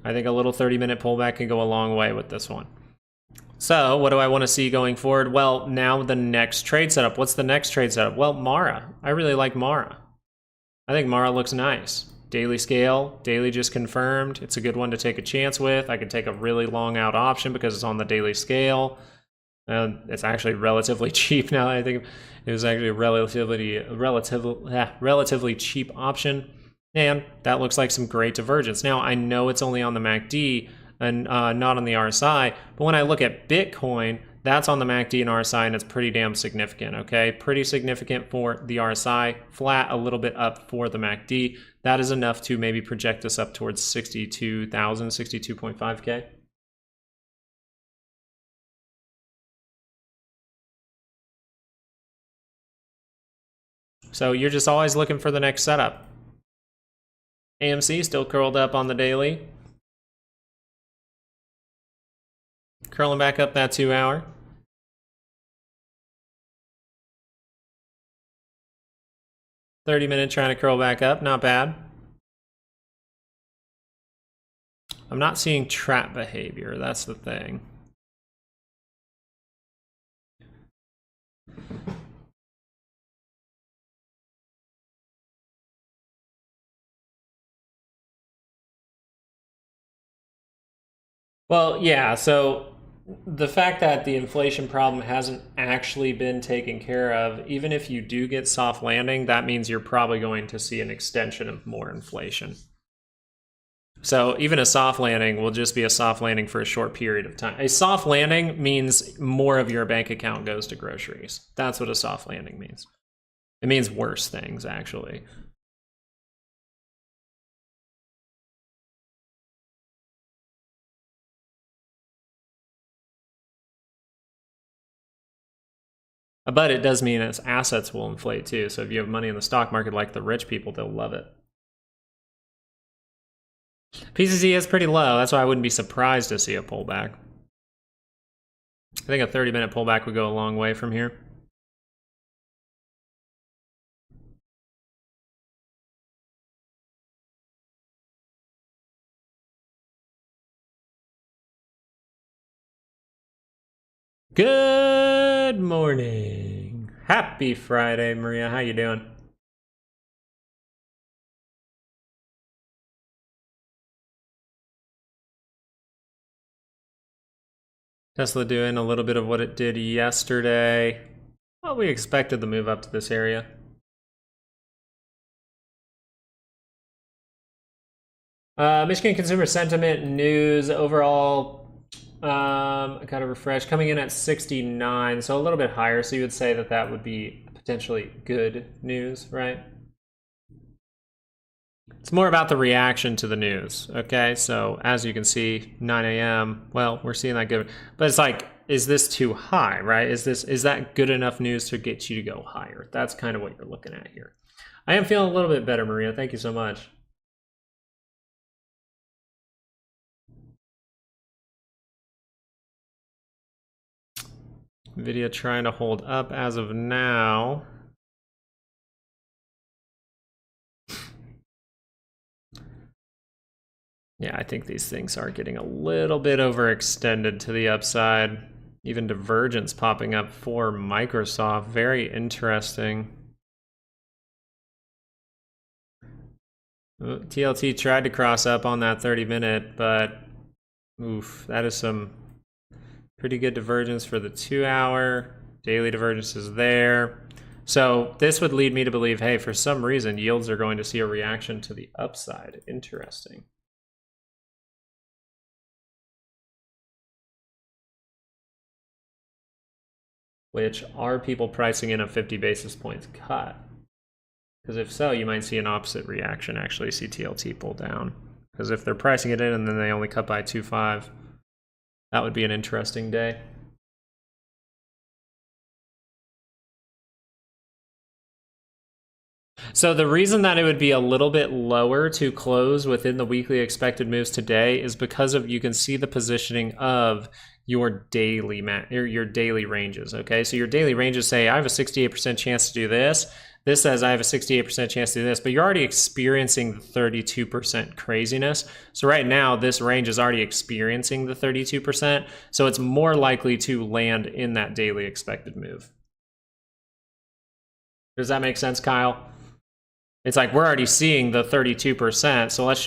I think a little 30-minute pullback can go a long way with this one. So what do I want to see going forward? Well, now the next trade setup. What's the next trade setup? Well, Mara. I really like Mara. I think Mara looks nice. Daily scale, daily just confirmed. It's a good one to take a chance with. I could take a really long out option because it's on the daily scale. It's actually relatively cheap now. I think it was actually a relatively cheap option. And that looks like some great divergence. Now, I know it's only on the MACD, and not on the RSI. But when I look at Bitcoin, that's on the MACD and RSI, and it's pretty damn significant, okay? Pretty significant for the RSI, flat, a little bit up for the MACD. That is enough to maybe project this up towards 62,000, 62.5K. So you're just always looking for the next setup. AMC still curled up on the daily. Curling back up that 2 hour. $30-minute trying to curl back up, not bad. I'm not seeing trap behavior, that's the thing. Well, yeah, so the fact that the inflation problem hasn't actually been taken care of, even if you do get soft landing, that means you're probably going to see an extension of more inflation. So even a soft landing will just be a soft landing for a short period of time. A soft landing means more of your bank account goes to groceries. That's what a soft landing means. It means worse things, actually. But it does mean its assets will inflate too. So if you have money in the stock market like the rich people, they'll love it. PCC is pretty low. That's why I wouldn't be surprised to see a pullback. I think a 30-minute pullback would go a long way from here. Good morning. Happy Friday, Maria. How you doing? Tesla doing a little bit of what it did yesterday. Well, we expected the move up to this area. Michigan consumer sentiment news overall kind of refreshed, coming in at 69, so a little bit higher. So you would say that that would be potentially good news, right? It's more about the reaction to the news, okay? So as you can see, 9 a.m., well, we're seeing that good. But it's like, is this too high, right? Is that good enough news to get you to go higher? That's kind of what you're looking at here. I am feeling a little bit better, Maria. Thank you so much. Nvidia trying to hold up as of now. Yeah, I think these things are getting a little bit overextended to the upside. Even divergence popping up for Microsoft. Very interesting. TLT tried to cross up on that 30-minute, but oof, that is some pretty good divergence for the 2-hour. Daily divergence is there. So this would lead me to believe, hey, for some reason, yields are going to see a reaction to the upside. Interesting. Which are people pricing in a 50 basis points cut? Because if so, you might see an opposite reaction, actually see TLT pull down. Because if they're pricing it in and then they only cut by 2.5, that would be an interesting day. So the reason that it would be a little bit lower to close within the weekly expected moves today is because of, you can see the positioning of your daily ranges, okay? So your daily ranges say, I have a 68% chance to do this. This says I have a 68% chance to do this, but you're already experiencing the 32% craziness. So right now, this range is already experiencing the 32%, so it's more likely to land in that daily expected move. Does that make sense, Kyle? It's like we're already seeing the 32%, so let's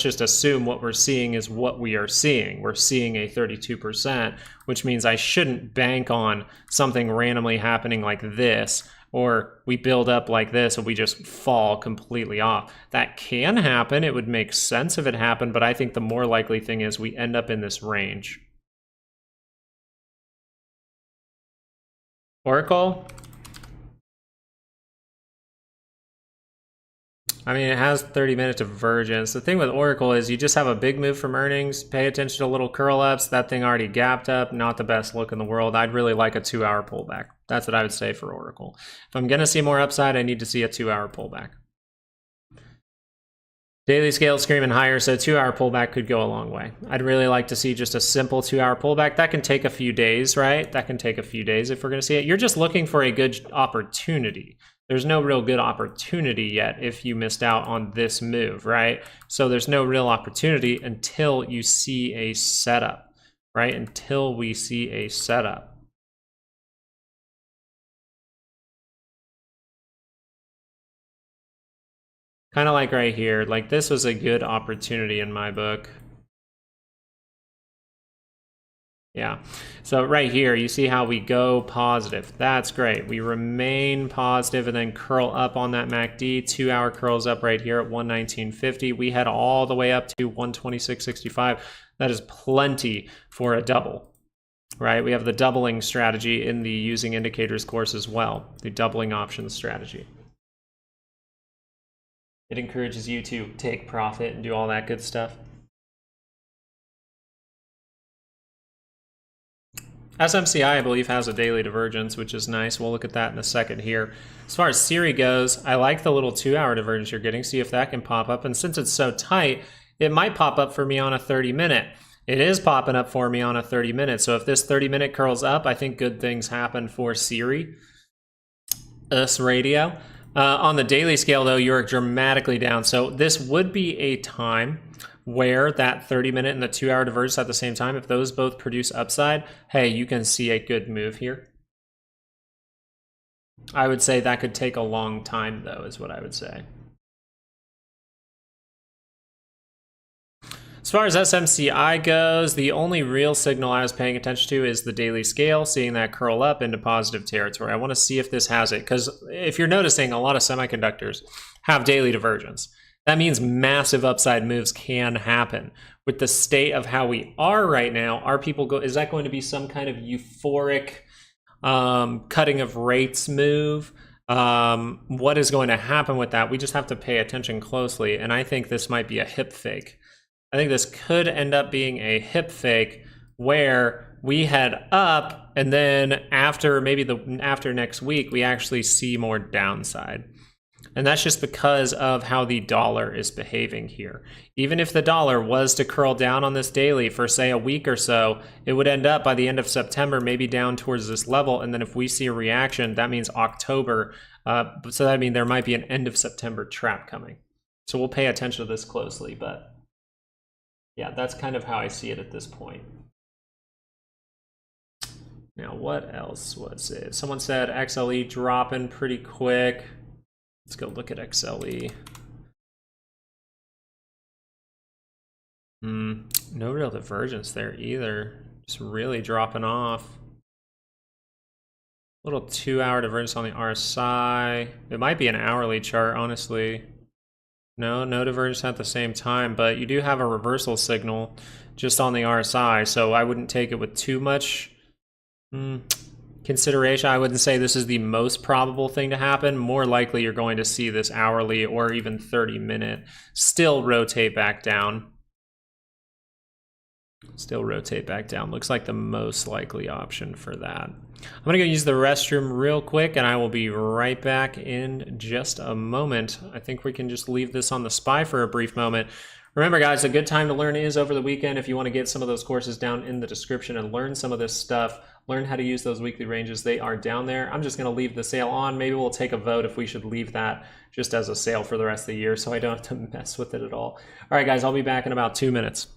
just assume what we're seeing is what we are seeing. We're seeing a 32%, which means I shouldn't bank on something randomly happening like this, or we build up like this and we just fall completely off. That can happen. It would make sense if it happened, but I think the more likely thing is we end up in this range. Oracle? I mean, it has 30-minute divergence. The thing with Oracle is you just have a big move from earnings, pay attention to little curl ups. That thing already gapped up, not the best look in the world. I'd really like a 2-hour pullback. That's what I would say for Oracle. If I'm going to see more upside, I need to see a 2-hour pullback. Daily scale screaming higher, so 2-hour pullback could go a long way. I'd really like to see just a simple 2-hour pullback. That can take a few days, right? That can take a few days if we're going to see it. You're just looking for a good opportunity. There's no real good opportunity yet if you missed out on this move, right? So there's no real opportunity until you see a setup, right? Until we see a setup. Kind of like right here, like this was a good opportunity in my book. Yeah. So right here, you see how we go positive. That's great. We remain positive and then curl up on that MACD. 2 hour curls up right here at 119.50. We head all the way up to 126.65. That is plenty for a double, right? We have the doubling strategy in the using indicators course as well, the doubling options strategy. It encourages you to take profit and do all that good stuff. SMCI, I believe, has a daily divergence, which is nice. We'll look at that in a second here. As far as Siri goes, I like the little 2 hour divergence you're getting. See if that can pop up. And since it's so tight, it might pop up for me on a 30-minute. It is popping up for me on a 30-minute. So if this 30-minute curls up, I think good things happen for Siri. Us Radio. On the daily scale, though, you're dramatically down. So this would be a time where that 30-minute and the 2 hour divergence at the same time, if those both produce upside, hey, you can see a good move here. I would say that could take a long time, though, is what I would say. As far as SMCI goes, the only real signal I was paying attention to is the daily scale, seeing that curl up into positive territory. I want to see if this has it, because if you're noticing, a lot of semiconductors have daily divergence. That means massive upside moves can happen. With the state of how we are right now, is that going to be some kind of euphoric cutting of rates move? What is going to happen with that? We just have to pay attention closely, and I think this might be a hip fake. I think this could end up being a hip fake where we head up and then after next week, we actually see more downside. And that's just because of how the dollar is behaving here. Even if the dollar was to curl down on this daily for, say, a week or so, it would end up by the end of September, maybe down towards this level. And then if we see a reaction, that means October. So that means there might be an end of September trap coming. So we'll pay attention to this closely. But yeah, that's kind of how I see it at this point. Now, what else was it? Someone said XLE dropping pretty quick. Let's go look at XLE. No real divergence there either. Just really dropping off. Little 2 hour divergence on the RSI. It might be an hourly chart, honestly. No divergence at the same time, but you do have a reversal signal just on the RSI, so I wouldn't take it with too much consideration. I wouldn't say this is the most probable thing to happen. More likely you're going to see this hourly or even 30-minute still rotate back down. Looks like the most likely option for that. I'm gonna go use the restroom real quick and I will be right back in just a moment. I think we can just leave this on the SPY for a brief moment. Remember guys, a good time to learn is over the weekend. If you want to get some of those courses down in the description and learn some of this stuff, learn how to use those weekly ranges, they are down there. I'm just gonna leave the sale on. Maybe we'll take a vote if we should leave that just as a sale for the rest of the year so I don't have to mess with it at all. All right guys, I'll be back in about 2 minutes.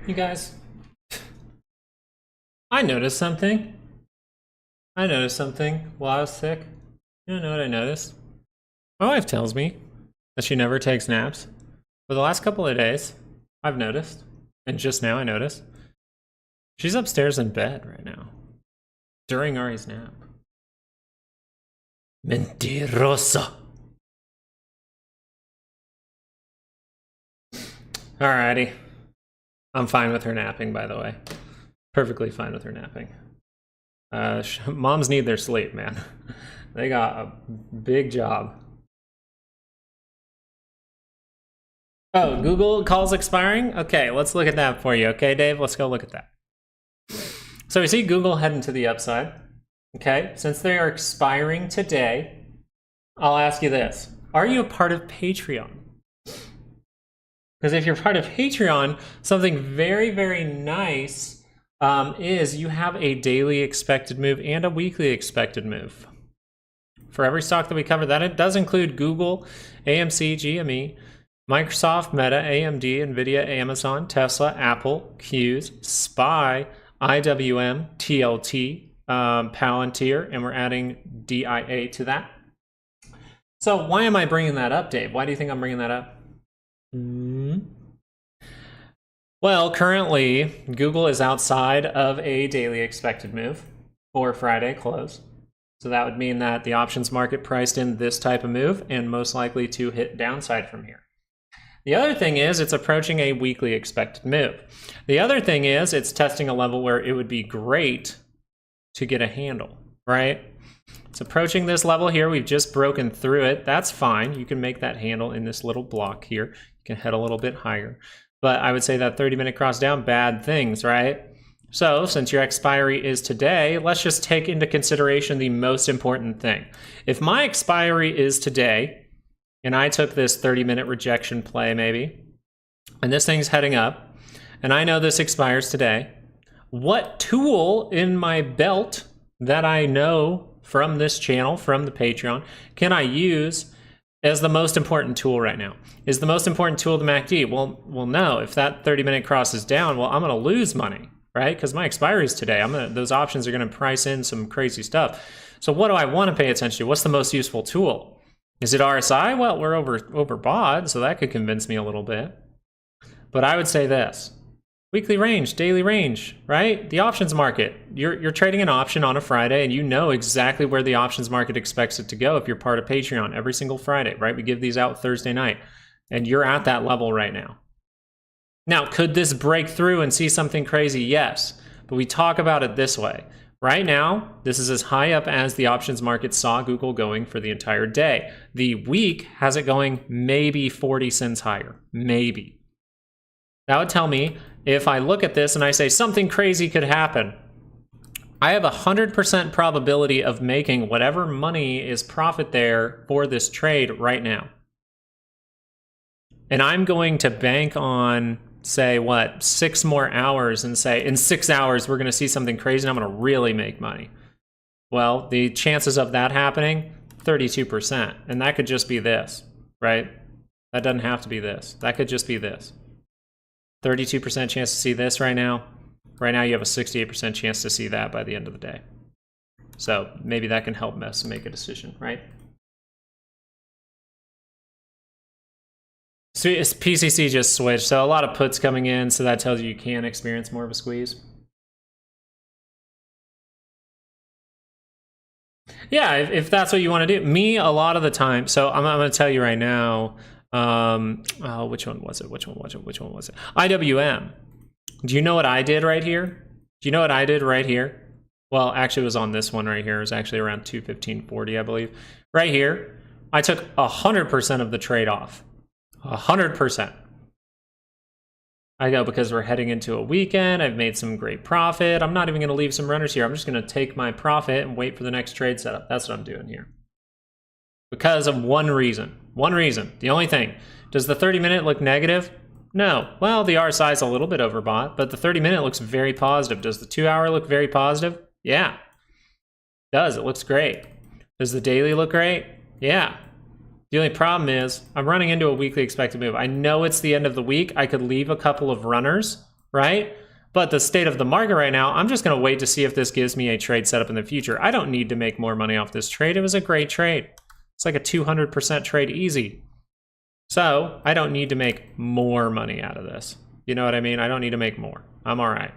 You guys, I noticed something. I noticed something while I was sick. You don't know what I noticed? My wife tells me that she never takes naps. For the last couple of days, I've noticed, and just now I noticed, she's upstairs in bed right now during Ari's nap. Mentirosa. Alrighty. I'm fine with her napping, by the way. Perfectly fine with her napping. Moms need their sleep, man. They got a big job. Oh, Google calls expiring? Okay, let's look at that for you. Okay, Dave, let's go look at that. So we see Google heading to the upside. Okay, since they are expiring today, I'll ask you this. Are you a part of Patreon? Because if you're part of Patreon, something very, very nice is you have a daily expected move and a weekly expected move. For every stock that we cover, that it does include Google, AMC, GME, Microsoft, Meta, AMD, Nvidia, Amazon, Tesla, Apple, Qs, SPY, IWM, TLT, Palantir, and we're adding DIA to that. So why am I bringing that up, Dave? Why do you think I'm bringing that up? Well, currently, Google is outside of a daily expected move for Friday close. So that would mean that the options market priced in this type of move and most likely to hit downside from here. The other thing is it's approaching a weekly expected move. The other thing is it's testing a level where it would be great to get a handle, right? It's approaching this level here. We've just broken through it. That's fine. You can make that handle in this little block here. You can head a little bit higher. But I would say that 30-minute cross down, bad things, right? So since your expiry is today, let's just take into consideration the most important thing. If my expiry is today, and I took this 30-minute rejection play maybe, and this thing's heading up, and I know this expires today, what tool in my belt that I know from this channel, from the Patreon, can I use as the most important tool right now? Is the most important tool the MACD? Well, no. If that 30-minute crosses down, well, I'm going to lose money, right? Because my expiry is today. Those options are going to price in some crazy stuff. So what do I want to pay attention to? What's the most useful tool? Is it RSI? Well, we're overbought, so that could convince me a little bit. But I would say this. Weekly range, daily range, right? The options market. You're trading an option on a Friday, and you know exactly where the options market expects it to go if you're part of Patreon every single Friday, right? We give these out Thursday night, and you're at that level right now. Now, could this break through and see something crazy? Yes, but we talk about it this way. Right now, this is as high up as the options market saw Google going for the entire day. The week has it going maybe 40 cents higher, maybe. That would tell me if I look at this and I say something crazy could happen, I have 100% probability of making whatever money is profit there for this trade right now. And I'm going to bank on, say, 6 more hours and say, in 6 hours, we're going to see something crazy and I'm going to really make money. Well, the chances of that happening, 32%. And that could just be this, right? That doesn't have to be this. That could just be this. 32% chance to see this right now. Right now, you have a 68% chance to see that by the end of the day. So maybe that can help us make a decision, right? So PCC just switched, so a lot of puts coming in, so that tells you can experience more of a squeeze. Yeah, if that's what you want to do. Me, a lot of the time, so I'm going to tell you right now, which one was it? IWM. Do you know what I did right here? Do you know what I did right here? Well, actually, it was on this one right here. It was actually around 215.40, I believe. Right here, I took 100% of the trade off. 100%. I go, because we're heading into a weekend. I've made some great profit. I'm not even going to leave some runners here. I'm just going to take my profit and wait for the next trade setup. That's what I'm doing here. Because of one reason. One reason. The only thing. Does the 30-minute look negative? No. Well, the RSI is a little bit overbought, but the 30-minute looks very positive. Does the 2-hour look very positive? Yeah. It does. It looks great. Does the daily look great? Yeah. The only problem is I'm running into a weekly expected move. I know it's the end of the week. I could leave a couple of runners right? But the state of the market right now, I'm just going to wait to see if this gives me a trade setup in the future. I don't need to make more money off this trade. It was a great trade. It's like a 200% trade easy. So I don't need to make more money out of this. You know what I mean? I don't need to make more. I'm all right.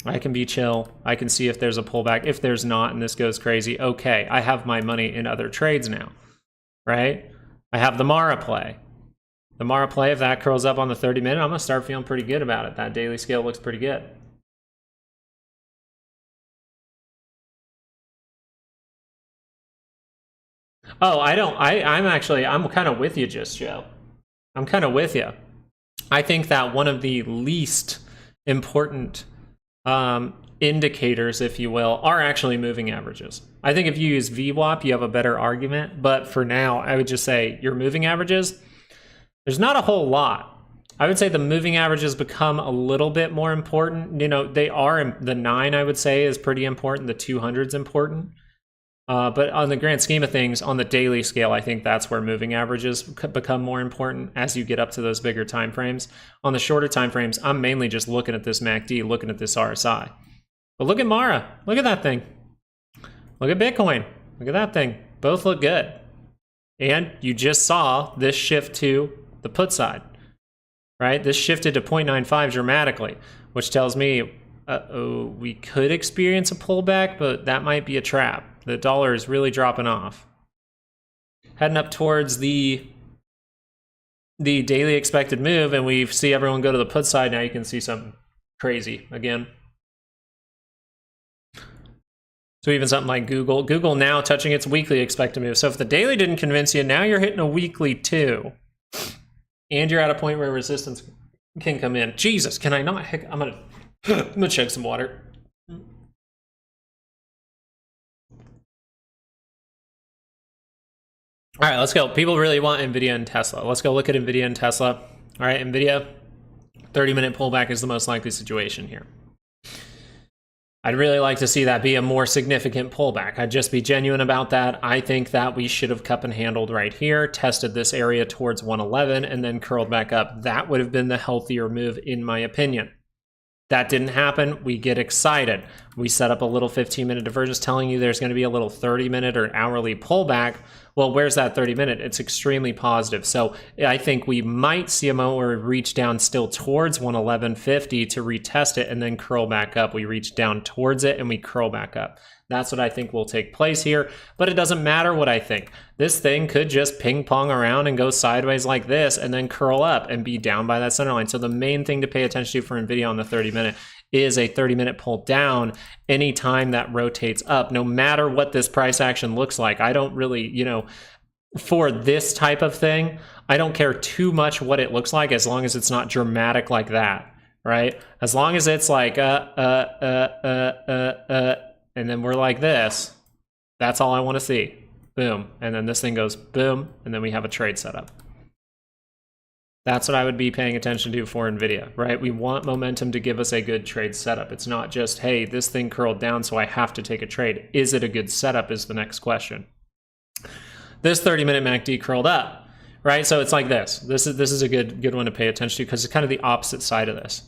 I can be chill. I can see if there's a pullback. If there's not and this goes crazy, okay, I have my money in other trades now, right? I have the Mara play. The Mara play, if that curls up on the 30-minute, I'm going to start feeling pretty good about it. That daily scale looks pretty good. Oh, I'm kind of with you, Just Joe. I'm kind of with you. I think that one of the least important indicators, if you will, are actually moving averages. I think if you use VWAP, you have a better argument. But for now, I would just say your moving averages, there's not a whole lot. I would say the moving averages become a little bit more important. You know, they are, the 9, I would say, is pretty important. The 200 is important. But on the grand scheme of things, on the daily scale, I think that's where moving averages become more important as you get up to those bigger time frames. On the shorter time frames, I'm mainly just looking at this MACD, looking at this RSI. But look at Mara. Look at that thing. Look at Bitcoin. Look at that thing. Both look good. And you just saw this shift to the put side, right? This shifted to 0.95 dramatically, which tells me, we could experience a pullback, but that might be a trap. The dollar is really dropping off. Heading up towards the daily expected move, and we see everyone go to the put side. Now you can see something crazy again. So even something like Google now touching its weekly expected move. So if the daily didn't convince you, now you're hitting a weekly too. And you're at a point where resistance can come in. Jesus, can I not? I'm gonna chug some water. All right, let's go. People really want NVIDIA and Tesla. Let's go look at NVIDIA and Tesla. All right, NVIDIA, 30-minute pullback is the most likely situation here. I'd really like to see that be a more significant pullback. I'd just be genuine about that. I think that we should have cup and handled right here, tested this area towards 111, and then curled back up. That would have been the healthier move, in my opinion. That didn't happen. We get excited. We set up a little 15-minute divergence telling you there's going to be a little 30-minute or hourly pullback. Well, where's that 30-minute? It's extremely positive. So I think we might see a moment where we reach down still towards 111.50 to retest it and then curl back up. We reach down towards it and we curl back up. That's what I think will take place here, but it doesn't matter what I think. This thing could just ping pong around and go sideways like this and then curl up and be down by that center line. So the main thing to pay attention to for NVIDIA on the 30-minute is a 30-minute pull down anytime that rotates up, no matter what this price action looks like. I don't really, for this type of thing, I don't care too much what it looks like as long as it's not dramatic like that, right? As long as it's like, and then we're like this, that's all I want to see. Boom. And then this thing goes boom, and then we have a trade setup. That's what I would be paying attention to for NVIDIA, right? We want momentum to give us a good trade setup. It's not just, hey, this thing curled down, so I have to take a trade. Is it a good setup is the next question. This 30-minute MACD curled up, right? So it's like this. This is a good one to pay attention to because it's kind of the opposite side of this.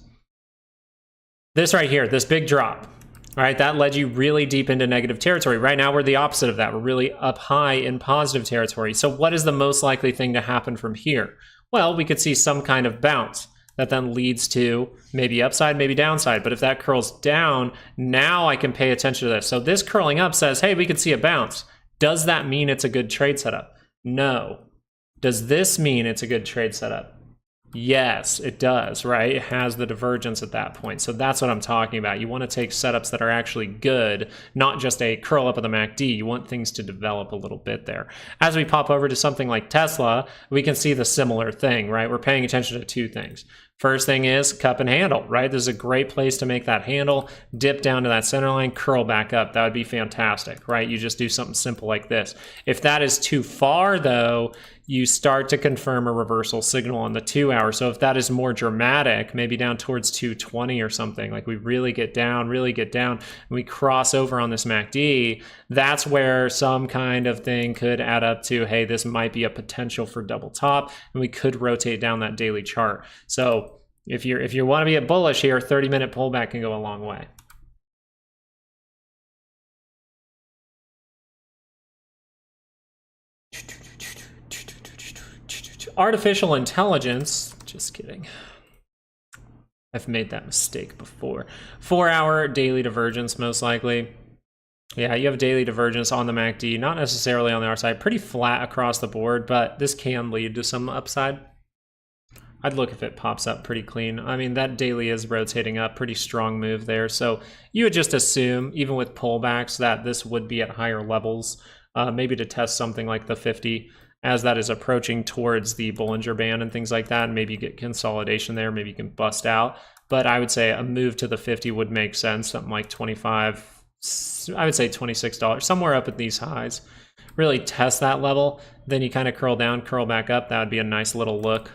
This right here, this big drop. All right, that led you really deep into negative territory. Right now, we're the opposite of that. We're really up high in positive territory. So what is the most likely thing to happen from here? Well, we could see some kind of bounce that then leads to maybe upside, maybe downside. But if that curls down, now I can pay attention to this. So this curling up says, hey, we could see a bounce. Does that mean it's a good trade setup? No. Does this mean it's a good trade setup? Yes, it does, right? It has the divergence at that point. So that's what I'm talking about. You want to take setups that are actually good, not just a curl up of the MACD. You want things to develop a little bit there. As we pop over to something like Tesla, we can see the similar thing, right? We're paying attention to two things. First thing is cup and handle, right? This is a great place to make that handle, dip down to that center line, curl back up. That would be fantastic, right? You just do something simple like this. If that is too far though, you start to confirm a reversal signal on the 2 hour. So if that is more dramatic, maybe down towards 220 or something, like we really get down, and we cross over on this MACD, that's where some kind of thing could add up to, hey, this might be a potential for double top, and we could rotate down that daily chart. So If you want to be a bullish here, 30-minute pullback can go a long way. Artificial intelligence. Just kidding. I've made that mistake before. 4-hour daily divergence, most likely. Yeah, you have daily divergence on the MACD, not necessarily on the R side. Pretty flat across the board, but this can lead to some upside. I'd look if it pops up pretty clean. I mean, that daily is rotating up, pretty strong move there. So you would just assume, even with pullbacks, that this would be at higher levels, maybe to test something like the 50 as that is approaching towards the Bollinger Band and things like that. And maybe you get consolidation there, maybe you can bust out. But I would say a move to the 50 would make sense, something like 25, I would say $26, somewhere up at these highs. Really test that level, then you kind of curl down, curl back up. That would be a nice little look.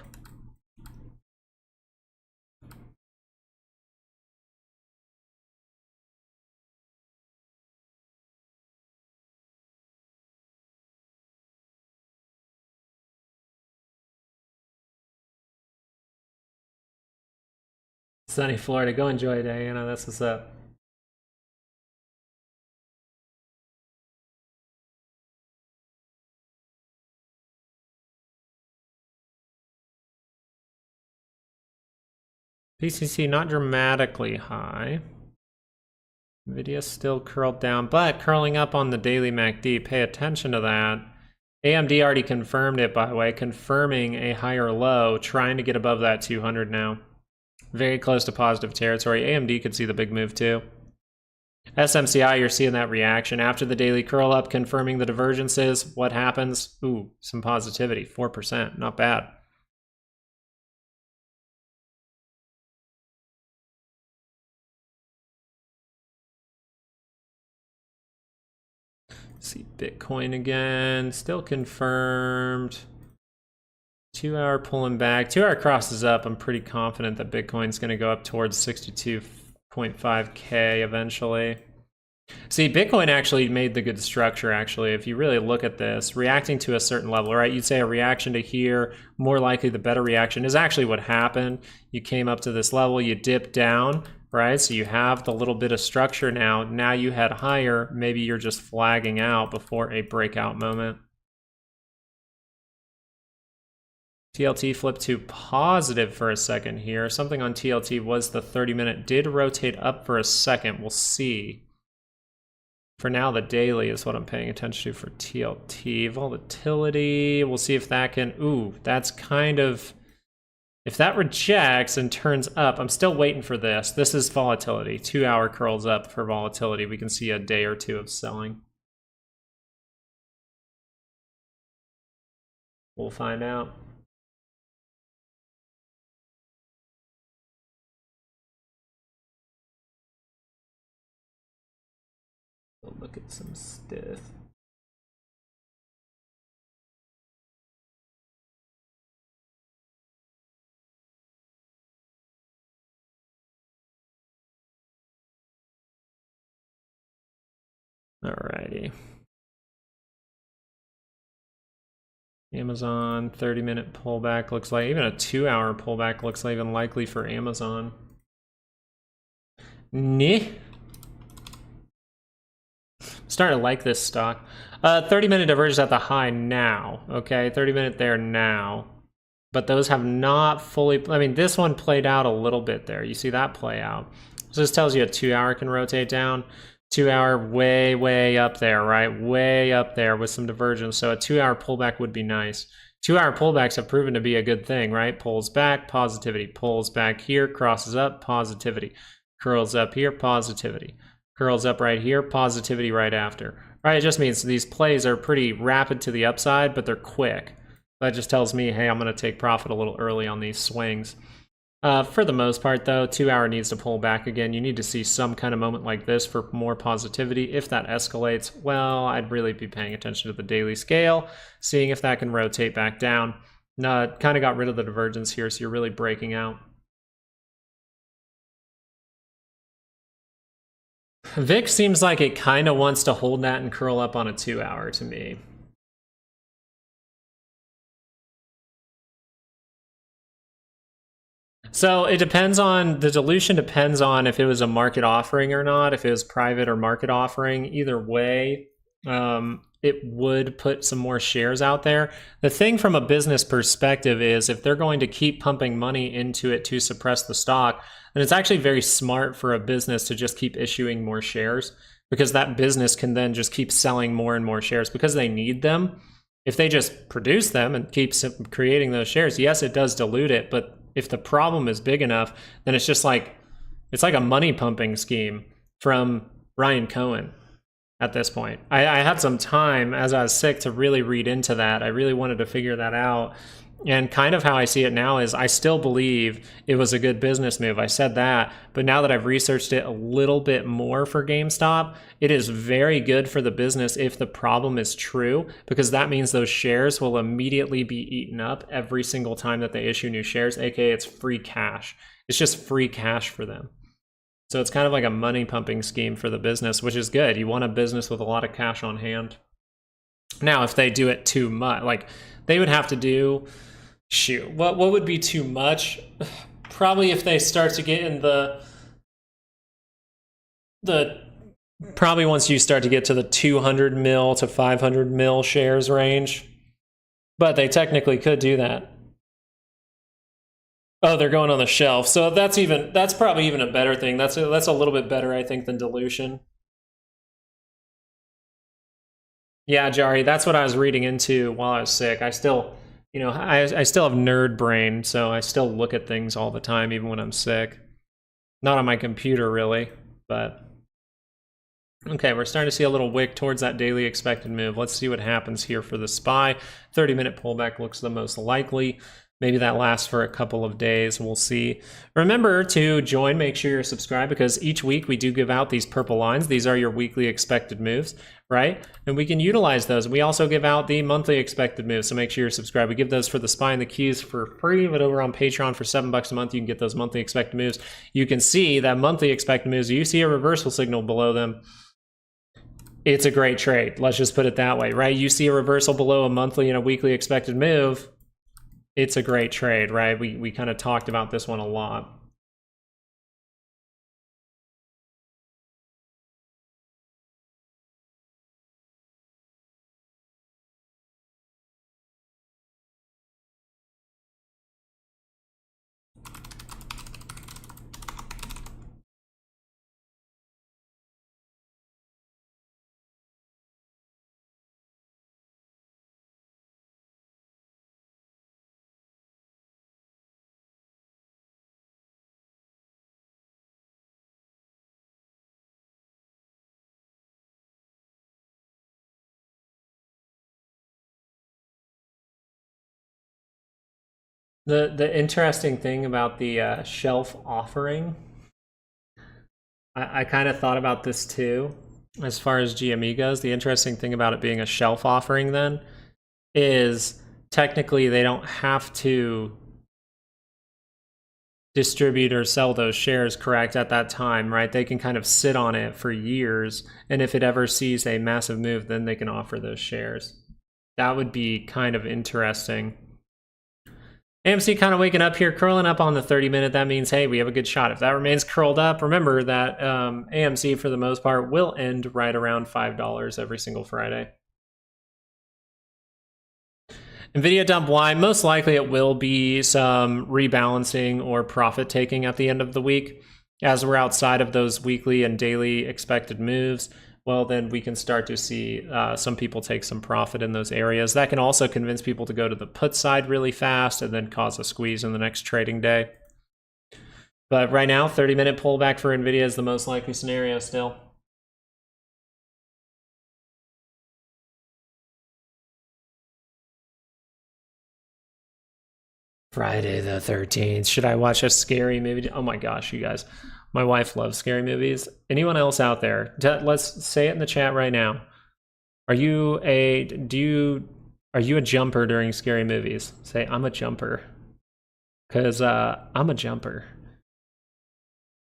Sunny Florida, go enjoy, Diana. That's what's up. PCC not dramatically high. Nvidia still curled down, but curling up on the daily MACD. Pay attention to that. AMD already confirmed it, by the way, confirming a higher low, trying to get above that 200 now. Very close to positive territory. AMD could see the big move too. SMCI, you're seeing that reaction after the daily curl up, confirming the divergences. What happens? Ooh, some positivity, 4%, not bad. See Bitcoin again, still confirmed. 2-hour pulling back. 2-hour crosses up. I'm pretty confident that Bitcoin's going to go up towards 62.5K eventually. See, Bitcoin actually made the good structure, actually. If you really look at this, reacting to a certain level, right? You'd say a reaction to here, more likely the better reaction is actually what happened. You came up to this level, you dipped down, right? So you have the little bit of structure now. Now you head higher. Maybe you're just flagging out before a breakout moment. TLT flipped to positive for a second here. Something on TLT was the 30-minute. Did rotate up for a second. We'll see. For now, the daily is what I'm paying attention to for TLT. Volatility, we'll see if that can... Ooh, that's kind of... If that rejects and turns up, I'm still waiting for this. This is volatility. 2-hour curls up for volatility. We can see a day or two of selling. We'll find out. We'll look at some stiff. Alrighty. Amazon 30-minute pullback looks like, even a 2-hour pullback looks like even likely for Amazon. Nah. Starting to like this stock. 30-minute divergence at the high now. Okay, 30-minute there now. But those have not fully, I mean, this one played out a little bit there. You see that play out. So this tells you a 2-hour can rotate down. 2-hour way up there, right? Way up there with some divergence. So a 2-hour pullback would be nice. 2-hour pullbacks have proven to be a good thing, right? Pulls back, positivity. Pulls back here, crosses up, positivity. Curls up here, positivity. Curls up right here, positivity right after. Right, it just means these plays are pretty rapid to the upside, but they're quick. That just tells me, hey, I'm going to take profit a little early on these swings. For the most part, though, 2-hour needs to pull back again. You need to see some kind of moment like this for more positivity. If that escalates, well, I'd really be paying attention to the daily scale, seeing if that can rotate back down. Kind of got rid of the divergence here, so you're really breaking out. VIX seems like it kind of wants to hold that and curl up on a 2-hour to me. So it depends on, the dilution depends on if it was a market offering or not, if it was private or market offering. Either way, it would put some more shares out there. The thing from a business perspective is if they're going to keep pumping money into it to suppress the stock, then it's actually very smart for a business to just keep issuing more shares, because that business can then just keep selling more and more shares because they need them. If they just produce them and keep creating those shares, yes, it does dilute it, but if the problem is big enough, then it's just like, it's like a money pumping scheme from Ryan Cohen at this point. I had some time as I was sick to really read into that. I really wanted to figure that out. And kind of how I see it now is I still believe it was a good business move. I said that, but now that I've researched it a little bit more for GameStop, it is very good for the business if the problem is true, because that means those shares will immediately be eaten up every single time that they issue new shares, aka it's free cash. It's just free cash for them. So it's kind of like a money pumping scheme for the business, which is good. You want a business with a lot of cash on hand. Now, if they do it too much, like they would have to do, shoot, what would be too much? Probably if they start to get in the probably once you start to get to the 200 mil to 500 mil shares range. But they technically could do that. Oh, they're going on the shelf. So that's probably even a better thing. That's a little bit better, I think, than dilution. Yeah, Jari, that's what I was reading into while I was sick. I still, I still have nerd brain, so I still look at things all the time, even when I'm sick. Not on my computer, really, but... Okay, we're starting to see a little wick towards that daily expected move. Let's see what happens here for the SPY. 30-minute pullback looks the most likely. Maybe that lasts for a couple of days. We'll see. Remember to join. Make sure you're subscribed, because each week we do give out these purple lines. These are your weekly expected moves, right? And we can utilize those. We also give out the monthly expected moves, so make sure you're subscribed. We give those for the SPY and the keys for free, but over on Patreon for $7 a month, you can get those monthly expected moves. You can see that monthly expected moves. You see a reversal signal below them. It's a great trade. Let's just put it that way, right? You see a reversal below a monthly and a weekly expected move. It's a great trade, right? We kind of talked about this one a lot. The interesting thing about the shelf offering, I kind of thought about this too, as far as GME goes. The interesting thing about it being a shelf offering then is technically they don't have to distribute or sell those shares, correct, at that time, right? They can kind of sit on it for years, and if it ever sees a massive move, then they can offer those shares. That would be kind of interesting. AMC kind of waking up here, curling up on the 30-minute. That means, hey, we have a good shot. If that remains curled up, remember that AMC, for the most part, will end right around $5 every single Friday. NVIDIA dump, why? Most likely it will be some rebalancing or profit taking at the end of the week. As we're outside of those weekly and daily expected moves, well, then we can start to see some people take some profit in those areas. That can also convince people to go to the put side really fast and then cause a squeeze in the next trading day. But right now, 30-minute pullback for NVIDIA is the most likely scenario still. Friday the 13th. Should I watch a scary movie? Oh my gosh, you guys. My wife loves scary movies. Anyone else out there? Let's say it in the chat right now. Are you a jumper during scary movies? Say, I'm a jumper. Because I'm a jumper.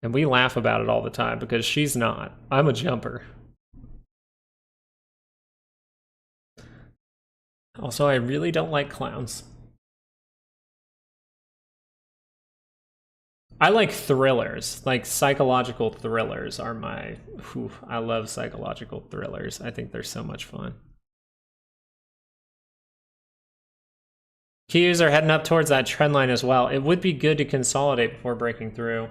And we laugh about it all the time because she's not. I'm a jumper. Also, I really don't like clowns. I like thrillers, like psychological thrillers are my, I love psychological thrillers. I think they're so much fun. Qs are heading up towards that trend line as well. It would be good to consolidate before breaking through.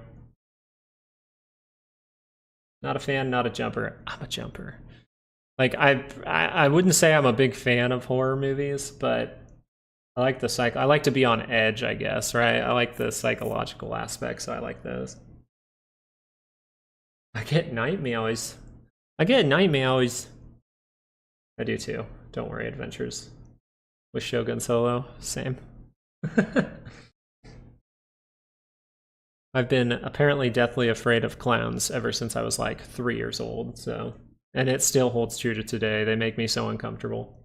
Not a fan, not a jumper. I'm a jumper. Like I wouldn't say I'm a big fan of horror movies, but I like the I like to be on edge, I guess, right? I like the psychological aspects, so I like those. I get night meows. I get night meows. I do too. Don't worry, adventures. With Shogun Solo, same. I've been apparently deathly afraid of clowns ever since I was like 3 years old, so. And it still holds true to today. They make me so uncomfortable.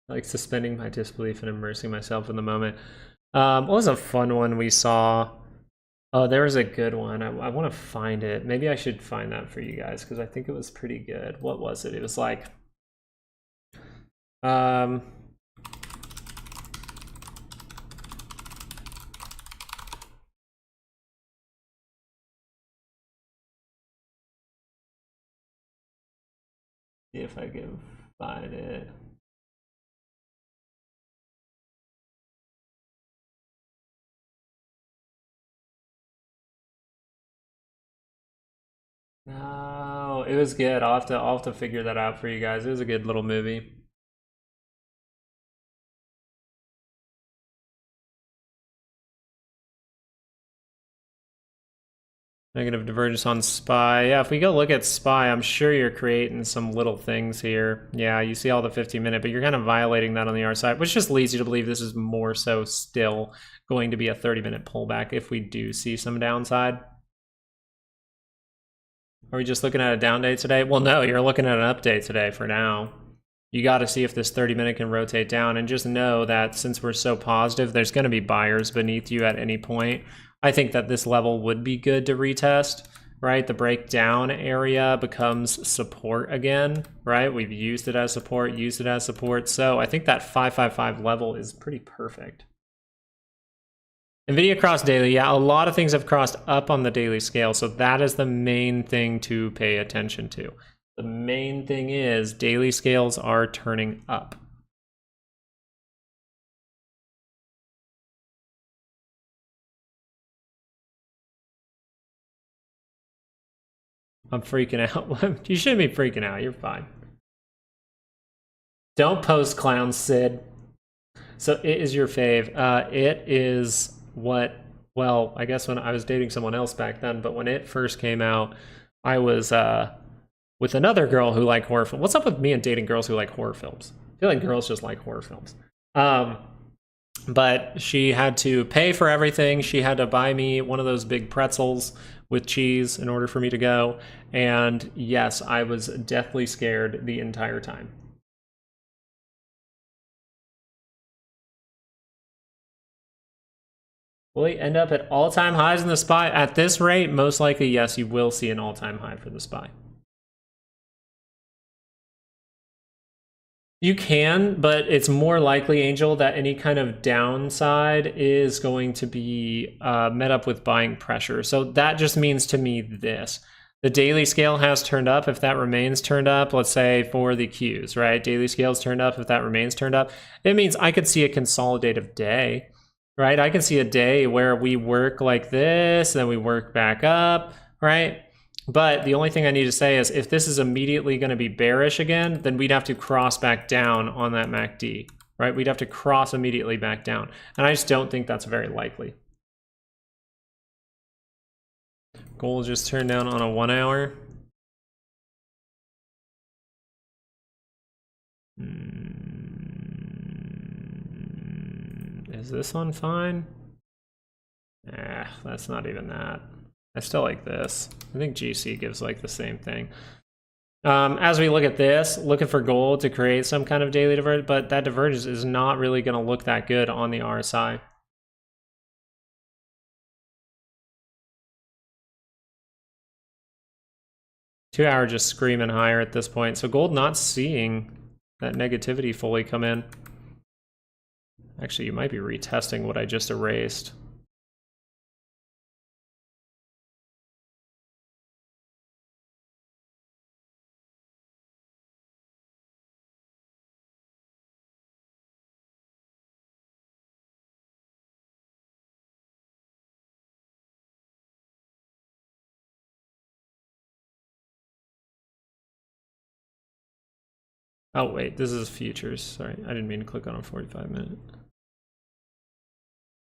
Like suspending my disbelief and immersing myself in the moment. What was a fun one we saw? Oh, there was a good one. I want to find it. Maybe I should find that for you guys because I think it was pretty good. What was it? It was like, see if I can find it. No, it was good. I'll have to figure that out for you guys. It was a good little movie. Negative divergence on SPY. Yeah, if we go look at SPY, I'm sure you're creating some little things here. Yeah, you see all the 50-minute, but you're kind of violating that on the R side, which just leads you to believe this is more so still going to be a 30-minute pullback if we do see some downside. Are we just looking at a down day today? Well, no, you're looking at an update today for now. You got to see if this 30-minute can rotate down, and just know that since we're so positive, there's going to be buyers beneath you at any point. I think that this level would be good to retest, right? The breakdown area becomes support again, right? We've used it as support, so I think that 555 level is pretty perfect. NVIDIA crossed daily. Yeah, a lot of things have crossed up on the daily scale, so that is the main thing to pay attention to. The main thing is daily scales are turning up. I'm freaking out. You shouldn't be freaking out. You're fine. Don't post clowns, Sid. So it is your fave. It is what, well, I guess when I was dating someone else back then, but when it first came out, I was with another girl who liked horror films. What's up with me and dating girls who like horror films? I feel like girls just like horror films. But she had to pay for everything. She had to buy me one of those big pretzels with cheese in order for me to go. And yes, I was deathly scared the entire time. Will he end up at all-time highs in the SPY? At this rate, most likely, yes, you will see an all-time high for the SPY. You can, but it's more likely, Angel, that any kind of downside is going to be met up with buying pressure. So that just means to me this. The daily scale has turned up. If that remains turned up, let's say for the Qs, right? Daily scale's turned up. If that remains turned up, it means I could see a consolidative day, right? I can see a day where we work like this, then we work back up, right? But the only thing I need to say is if this is immediately going to be bearish again, then we'd have to cross back down on that MACD, right? We'd have to cross immediately back down. And I just don't think that's very likely. Gold just turned down on a 1 hour. Is this one fine? That's not even that. I still like this. I think GC gives like the same thing. As we look at this, looking for gold to create some kind of daily divergence, but that divergence is not really going to look that good on the RSI. 2 hour just screaming higher at this point. So gold not seeing that negativity fully come in. Actually, you might be retesting what I just erased. Oh, wait, this is futures. Sorry, I didn't mean to click on a 45-minute.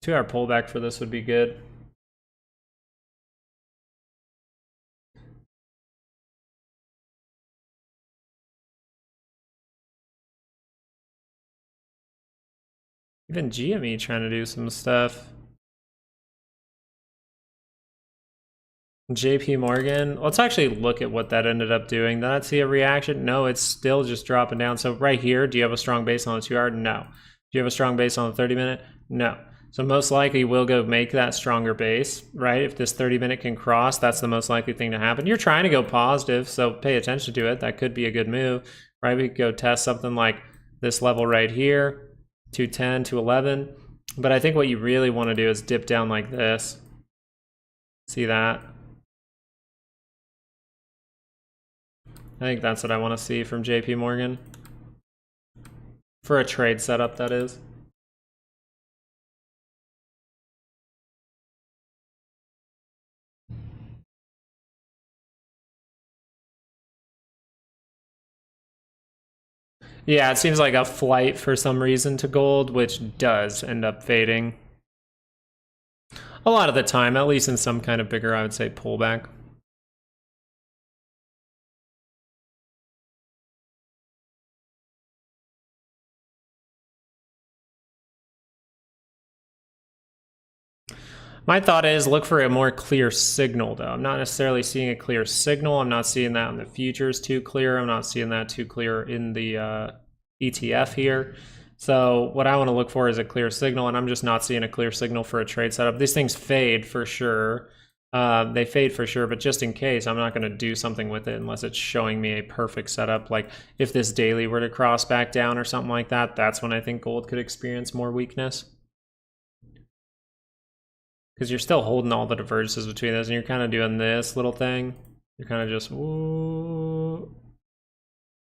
2 hour pullback for this would be good. Even GME trying to do some stuff. JP Morgan, let's actually look at what that ended up doing. Did I see a reaction? No, it's still just dropping down. So right here, do you have a strong base on the 2 hour? No. Do you have a strong base on the 30-minute? No. So most likely we'll go make that stronger base, right? If this 30-minute can cross, that's the most likely thing to happen. You're trying to go positive, so pay attention to it. That could be a good move, right? We could go test something like this level right here, 210, 211. But I think what you really want to do is dip down like this. See that? I think that's what I want to see from JP Morgan. For a trade setup, that is. Yeah, it seems like a flight for some reason to gold, which does end up fading. A lot of the time, at least in some kind of bigger, I would say, pullback. My thought is look for a more clear signal, though. I'm not necessarily seeing a clear signal. I'm not seeing that in the futures too clear. I'm not seeing that too clear in the ETF here. So what I want to look for is a clear signal, and I'm just not seeing a clear signal for a trade setup. These things fade for sure. They fade for sure, but just in case, I'm not going to do something with it unless it's showing me a perfect setup. Like if this daily were to cross back down or something like that, that's when I think gold could experience more weakness. Because you're still holding all the divergences between those, and you're kind of doing this little thing. You're kind of just, ooh.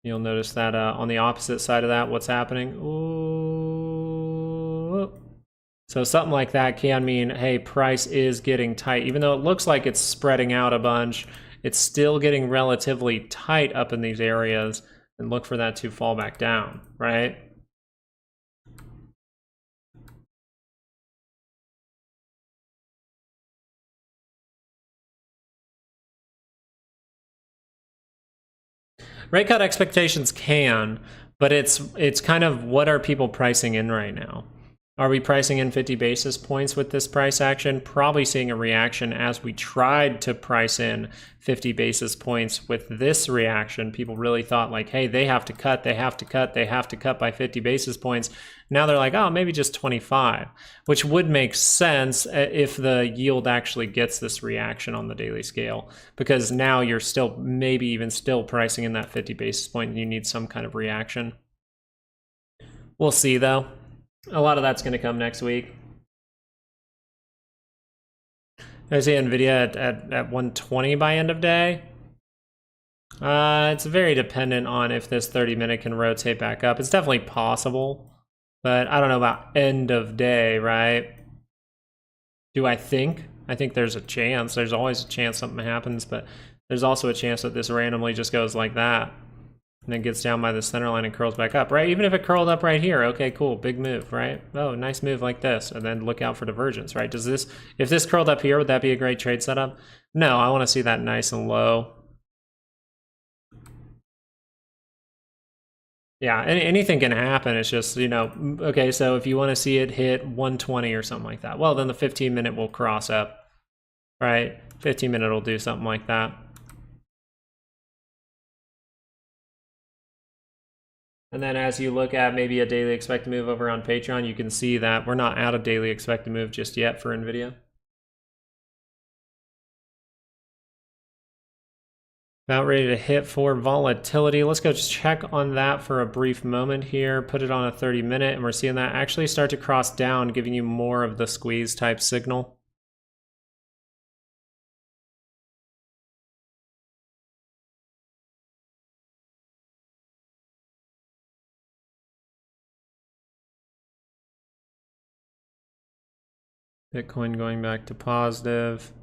You'll notice that on the opposite side of that, what's happening? Ooh. So something like that can mean, hey, price is getting tight. Even though it looks like it's spreading out a bunch, it's still getting relatively tight up in these areas, and look for that to fall back down, right? Rate cut expectations can, but it's kind of what are people pricing in right now? Are we pricing in 50 basis points with this price action? Probably seeing a reaction as we tried to price in 50 basis points with this reaction. People really thought like, hey, they have to cut, they have to cut, they have to cut by 50 basis points. Now they're like, oh, maybe just 25, which would make sense if the yield actually gets this reaction on the daily scale, because now you're still maybe even still pricing in that 50 basis point and you need some kind of reaction. We'll see though. A lot of that's going to come next week. I see NVIDIA at 120 by end of day. It's very dependent on if this 30-minute can rotate back up. It's definitely possible, but I don't know about end of day, right? Do I think? I think there's a chance. There's always a chance something happens, but there's also a chance that this randomly just goes like that. And then gets down by the center line and curls back up, right? Even if it curled up right here, okay, cool, big move, right? Oh, nice move like this, and then look out for divergence, right? Does this, if this curled up here, would that be a great trade setup? No, I want to see that nice and low. Yeah, anything can happen. It's just, you know, okay, so if you want to see it hit 120 or something like that, well, then the 15-minute will cross up, right? 15-minute will do something like that. And then as you look at maybe a daily expected move over on Patreon, you can see that we're not at a daily expected move just yet for NVIDIA. About ready to hit for volatility. Let's go check on that for a brief moment here. Put it on a 30-minute, and we're seeing that actually start to cross down, giving you more of the squeeze type signal. Bitcoin going back to positive.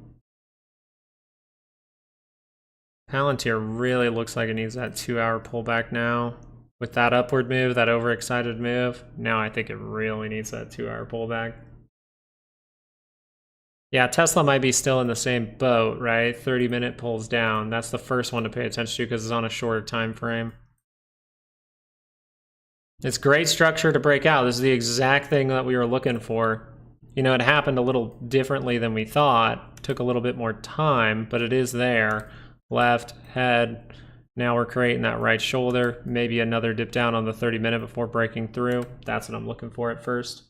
Palantir really looks like it needs that 2-hour pullback now. With that upward move, that overexcited move, now I think it really needs that 2-hour pullback. Yeah, Tesla might be still in the same boat, right? 30-minute pulls down. That's the first one to pay attention to because it's on a shorter time frame. It's great structure to break out. This is the exact thing that we were looking for. You know, it happened a little differently than we thought. Took a little bit more time, but it is there. Left, head. Now we're creating that right shoulder. Maybe another dip down on the 30-minute before breaking through. That's what I'm looking for at first.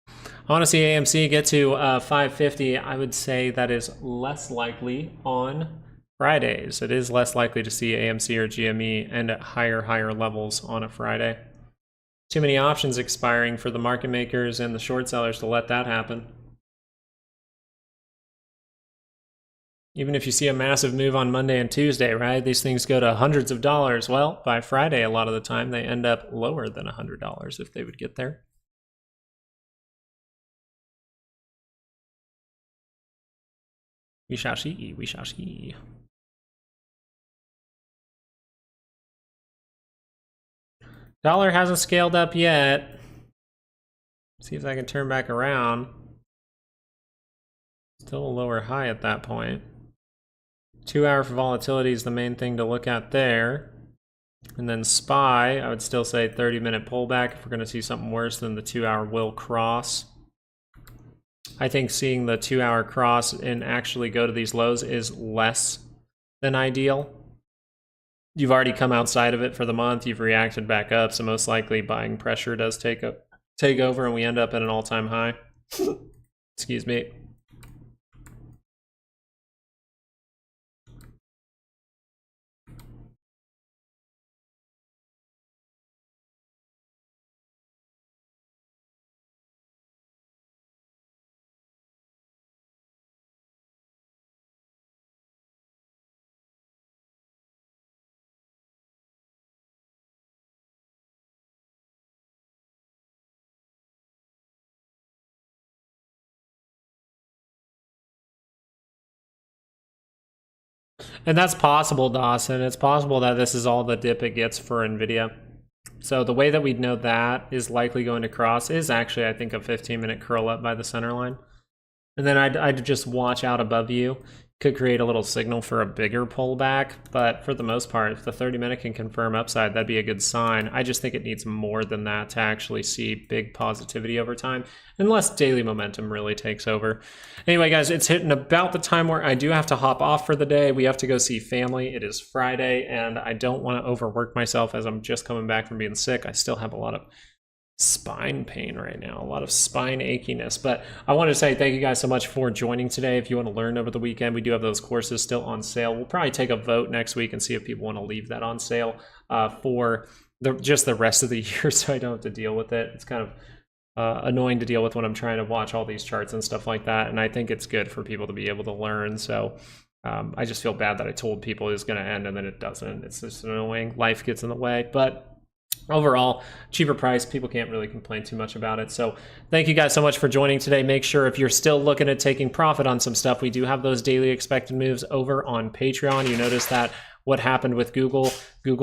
I want to see AMC get to 550. I would say that is less likely on Fridays. It is less likely to see AMC or GME and at higher levels on a Friday. Too many options expiring for the market makers and the short sellers to let that happen. Even if you see a massive move on Monday and Tuesday, right? These things go to hundreds of dollars. Well, by Friday, a lot of the time, they end up lower than $100 if they would get there. We shall see, we shall see. Dollar hasn't scaled up yet. See if I can turn back around. Still a lower high at that point. 2-hour for volatility is the main thing to look at there. And then SPY, I would still say 30-minute pullback. If we're going to see something worse, then the 2-hour will cross. I think seeing the 2-hour cross and actually go to these lows is less than ideal. You've already come outside of it for the month. You've reacted back up, so most likely buying pressure does take over, and we end up at an all-time high. Excuse me. And that's possible, Dawson. It's possible that this is all the dip it gets for NVIDIA. So the way that we'd know that is likely going to cross is actually, I think, a 15-minute curl up by the center line. And then I'd just watch out above you. Could create a little signal for a bigger pullback, but for the most part, if the 30-minute can confirm upside, that'd be a good sign. I just think it needs more than that to actually see big positivity over time, unless daily momentum really takes over. Anyway, guys, it's hitting about the time where I do have to hop off for the day. We have to go see family. It is Friday, and I don't want to overwork myself as I'm just coming back from being sick. I still have a lot of spine pain right now, a lot of spine achiness. But I want to say thank you guys so much for joining today. If you want to learn over the weekend, we do have those courses still on sale. We'll probably take a vote next week and see if people want to leave that on sale for just the rest of the year, so I don't have to deal with it. It's kind of annoying to deal with when I'm trying to watch all these charts and stuff like that, and I think it's good for people to be able to learn. So I just feel bad that I told people it was going to end and then it doesn't. It's just annoying. Life gets in the way, but overall, cheaper price, people can't really complain too much about it. So thank you guys so much for joining today. Make sure if you're still looking at taking profit on some stuff, we do have those daily expected moves over on Patreon. You notice that what happened with Google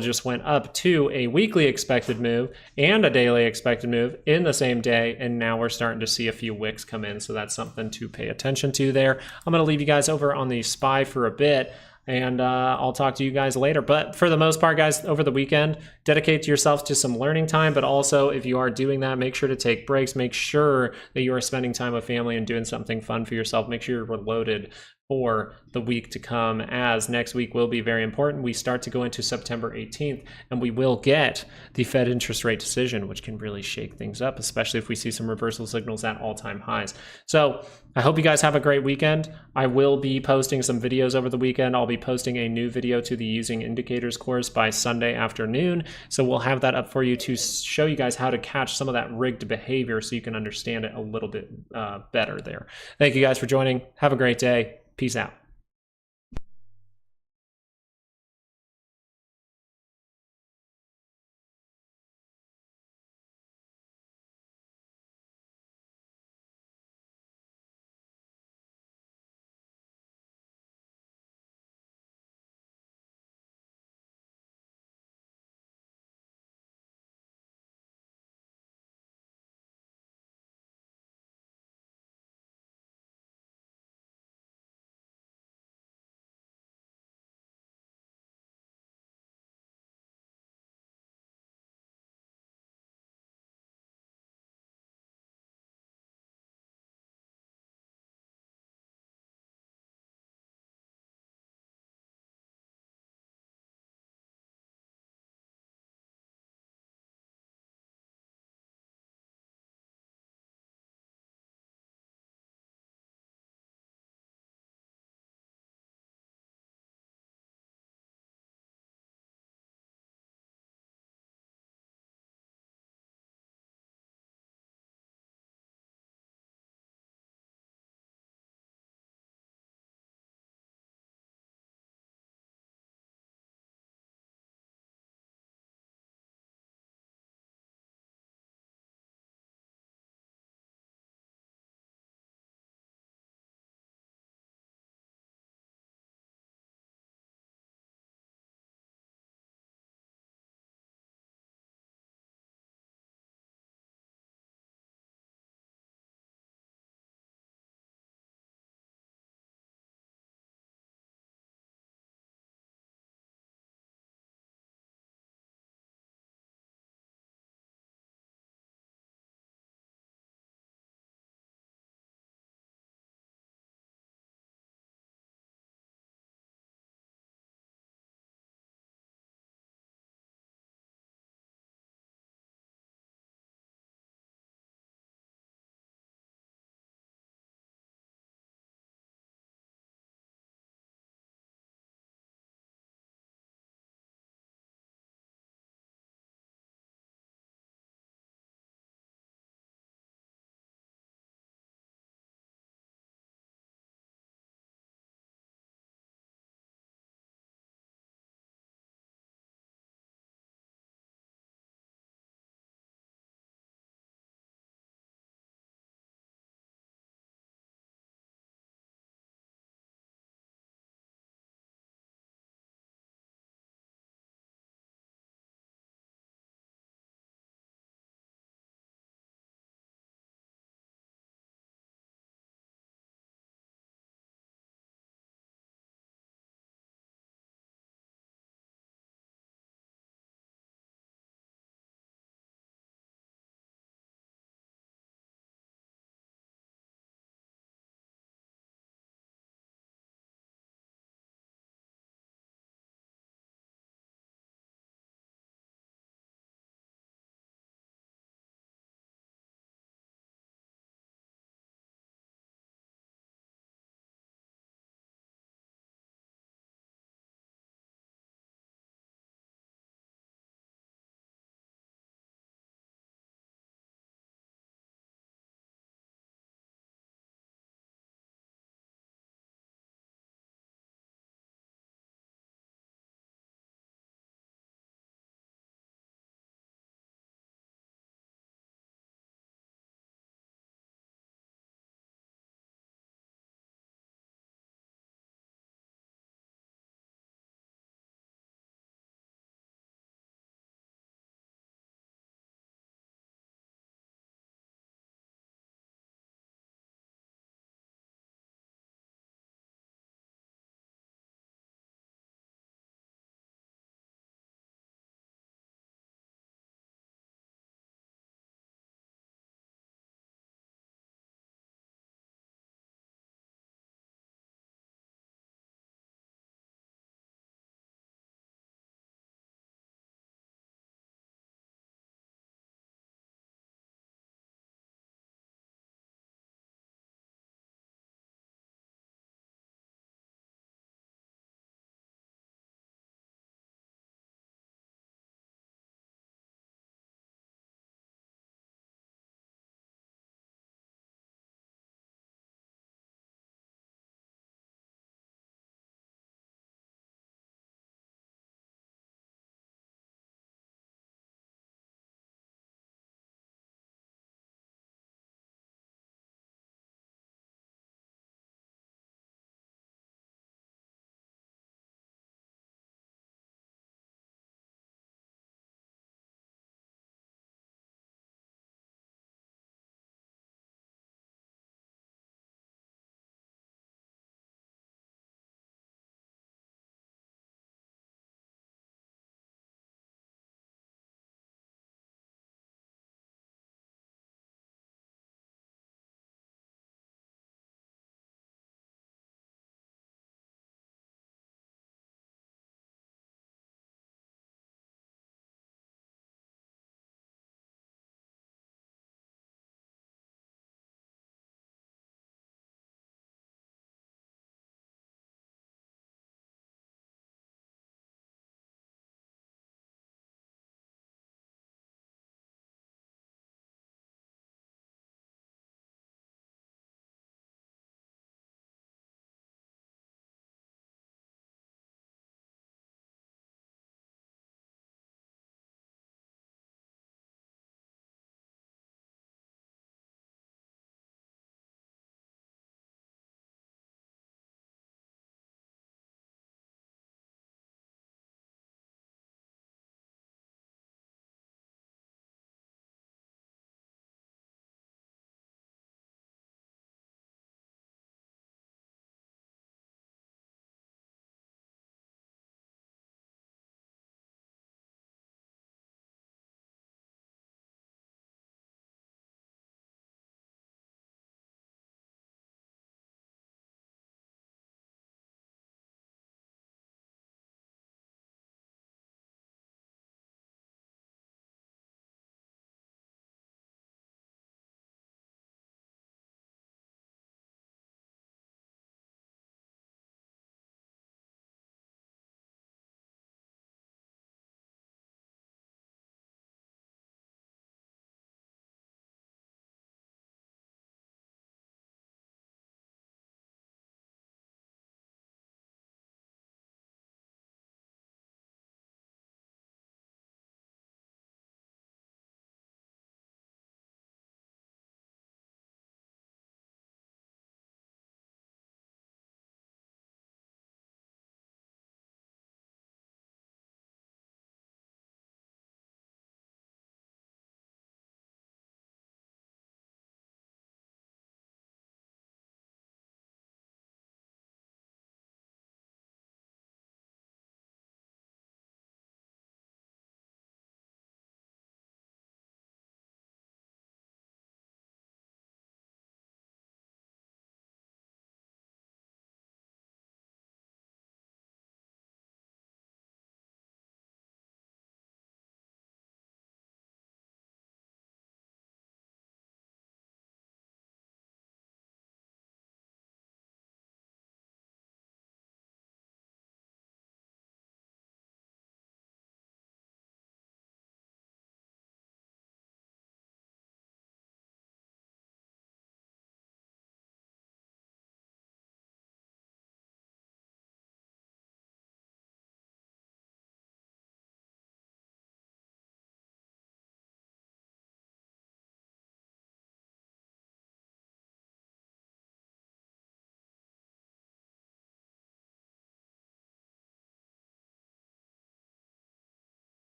just went up to a weekly expected move and a daily expected move in the same day, and now we're starting to see a few wicks come in, so that's something to pay attention to there. I'm going to leave you guys over on the SPY for a bit, and I'll talk to you guys later. But for the most part, guys, over the weekend, dedicate yourself to some learning time, but also if you are doing that, make sure to take breaks. Make sure that you are spending time with family and doing something fun for yourself. Make sure you're loaded for the week to come, as next week will be very important. We start to go into September 18th, and we will get the Fed interest rate decision, which can really shake things up, especially if we see some reversal signals at all-time highs. So I hope you guys have a great weekend. I will be posting some videos over the weekend. I'll be posting a new video to the Using Indicators course by Sunday afternoon. So we'll have that up for you to show you guys how to catch some of that rigged behavior so you can understand it a little bit better there. Thank you guys for joining. Have a great day. Peace out.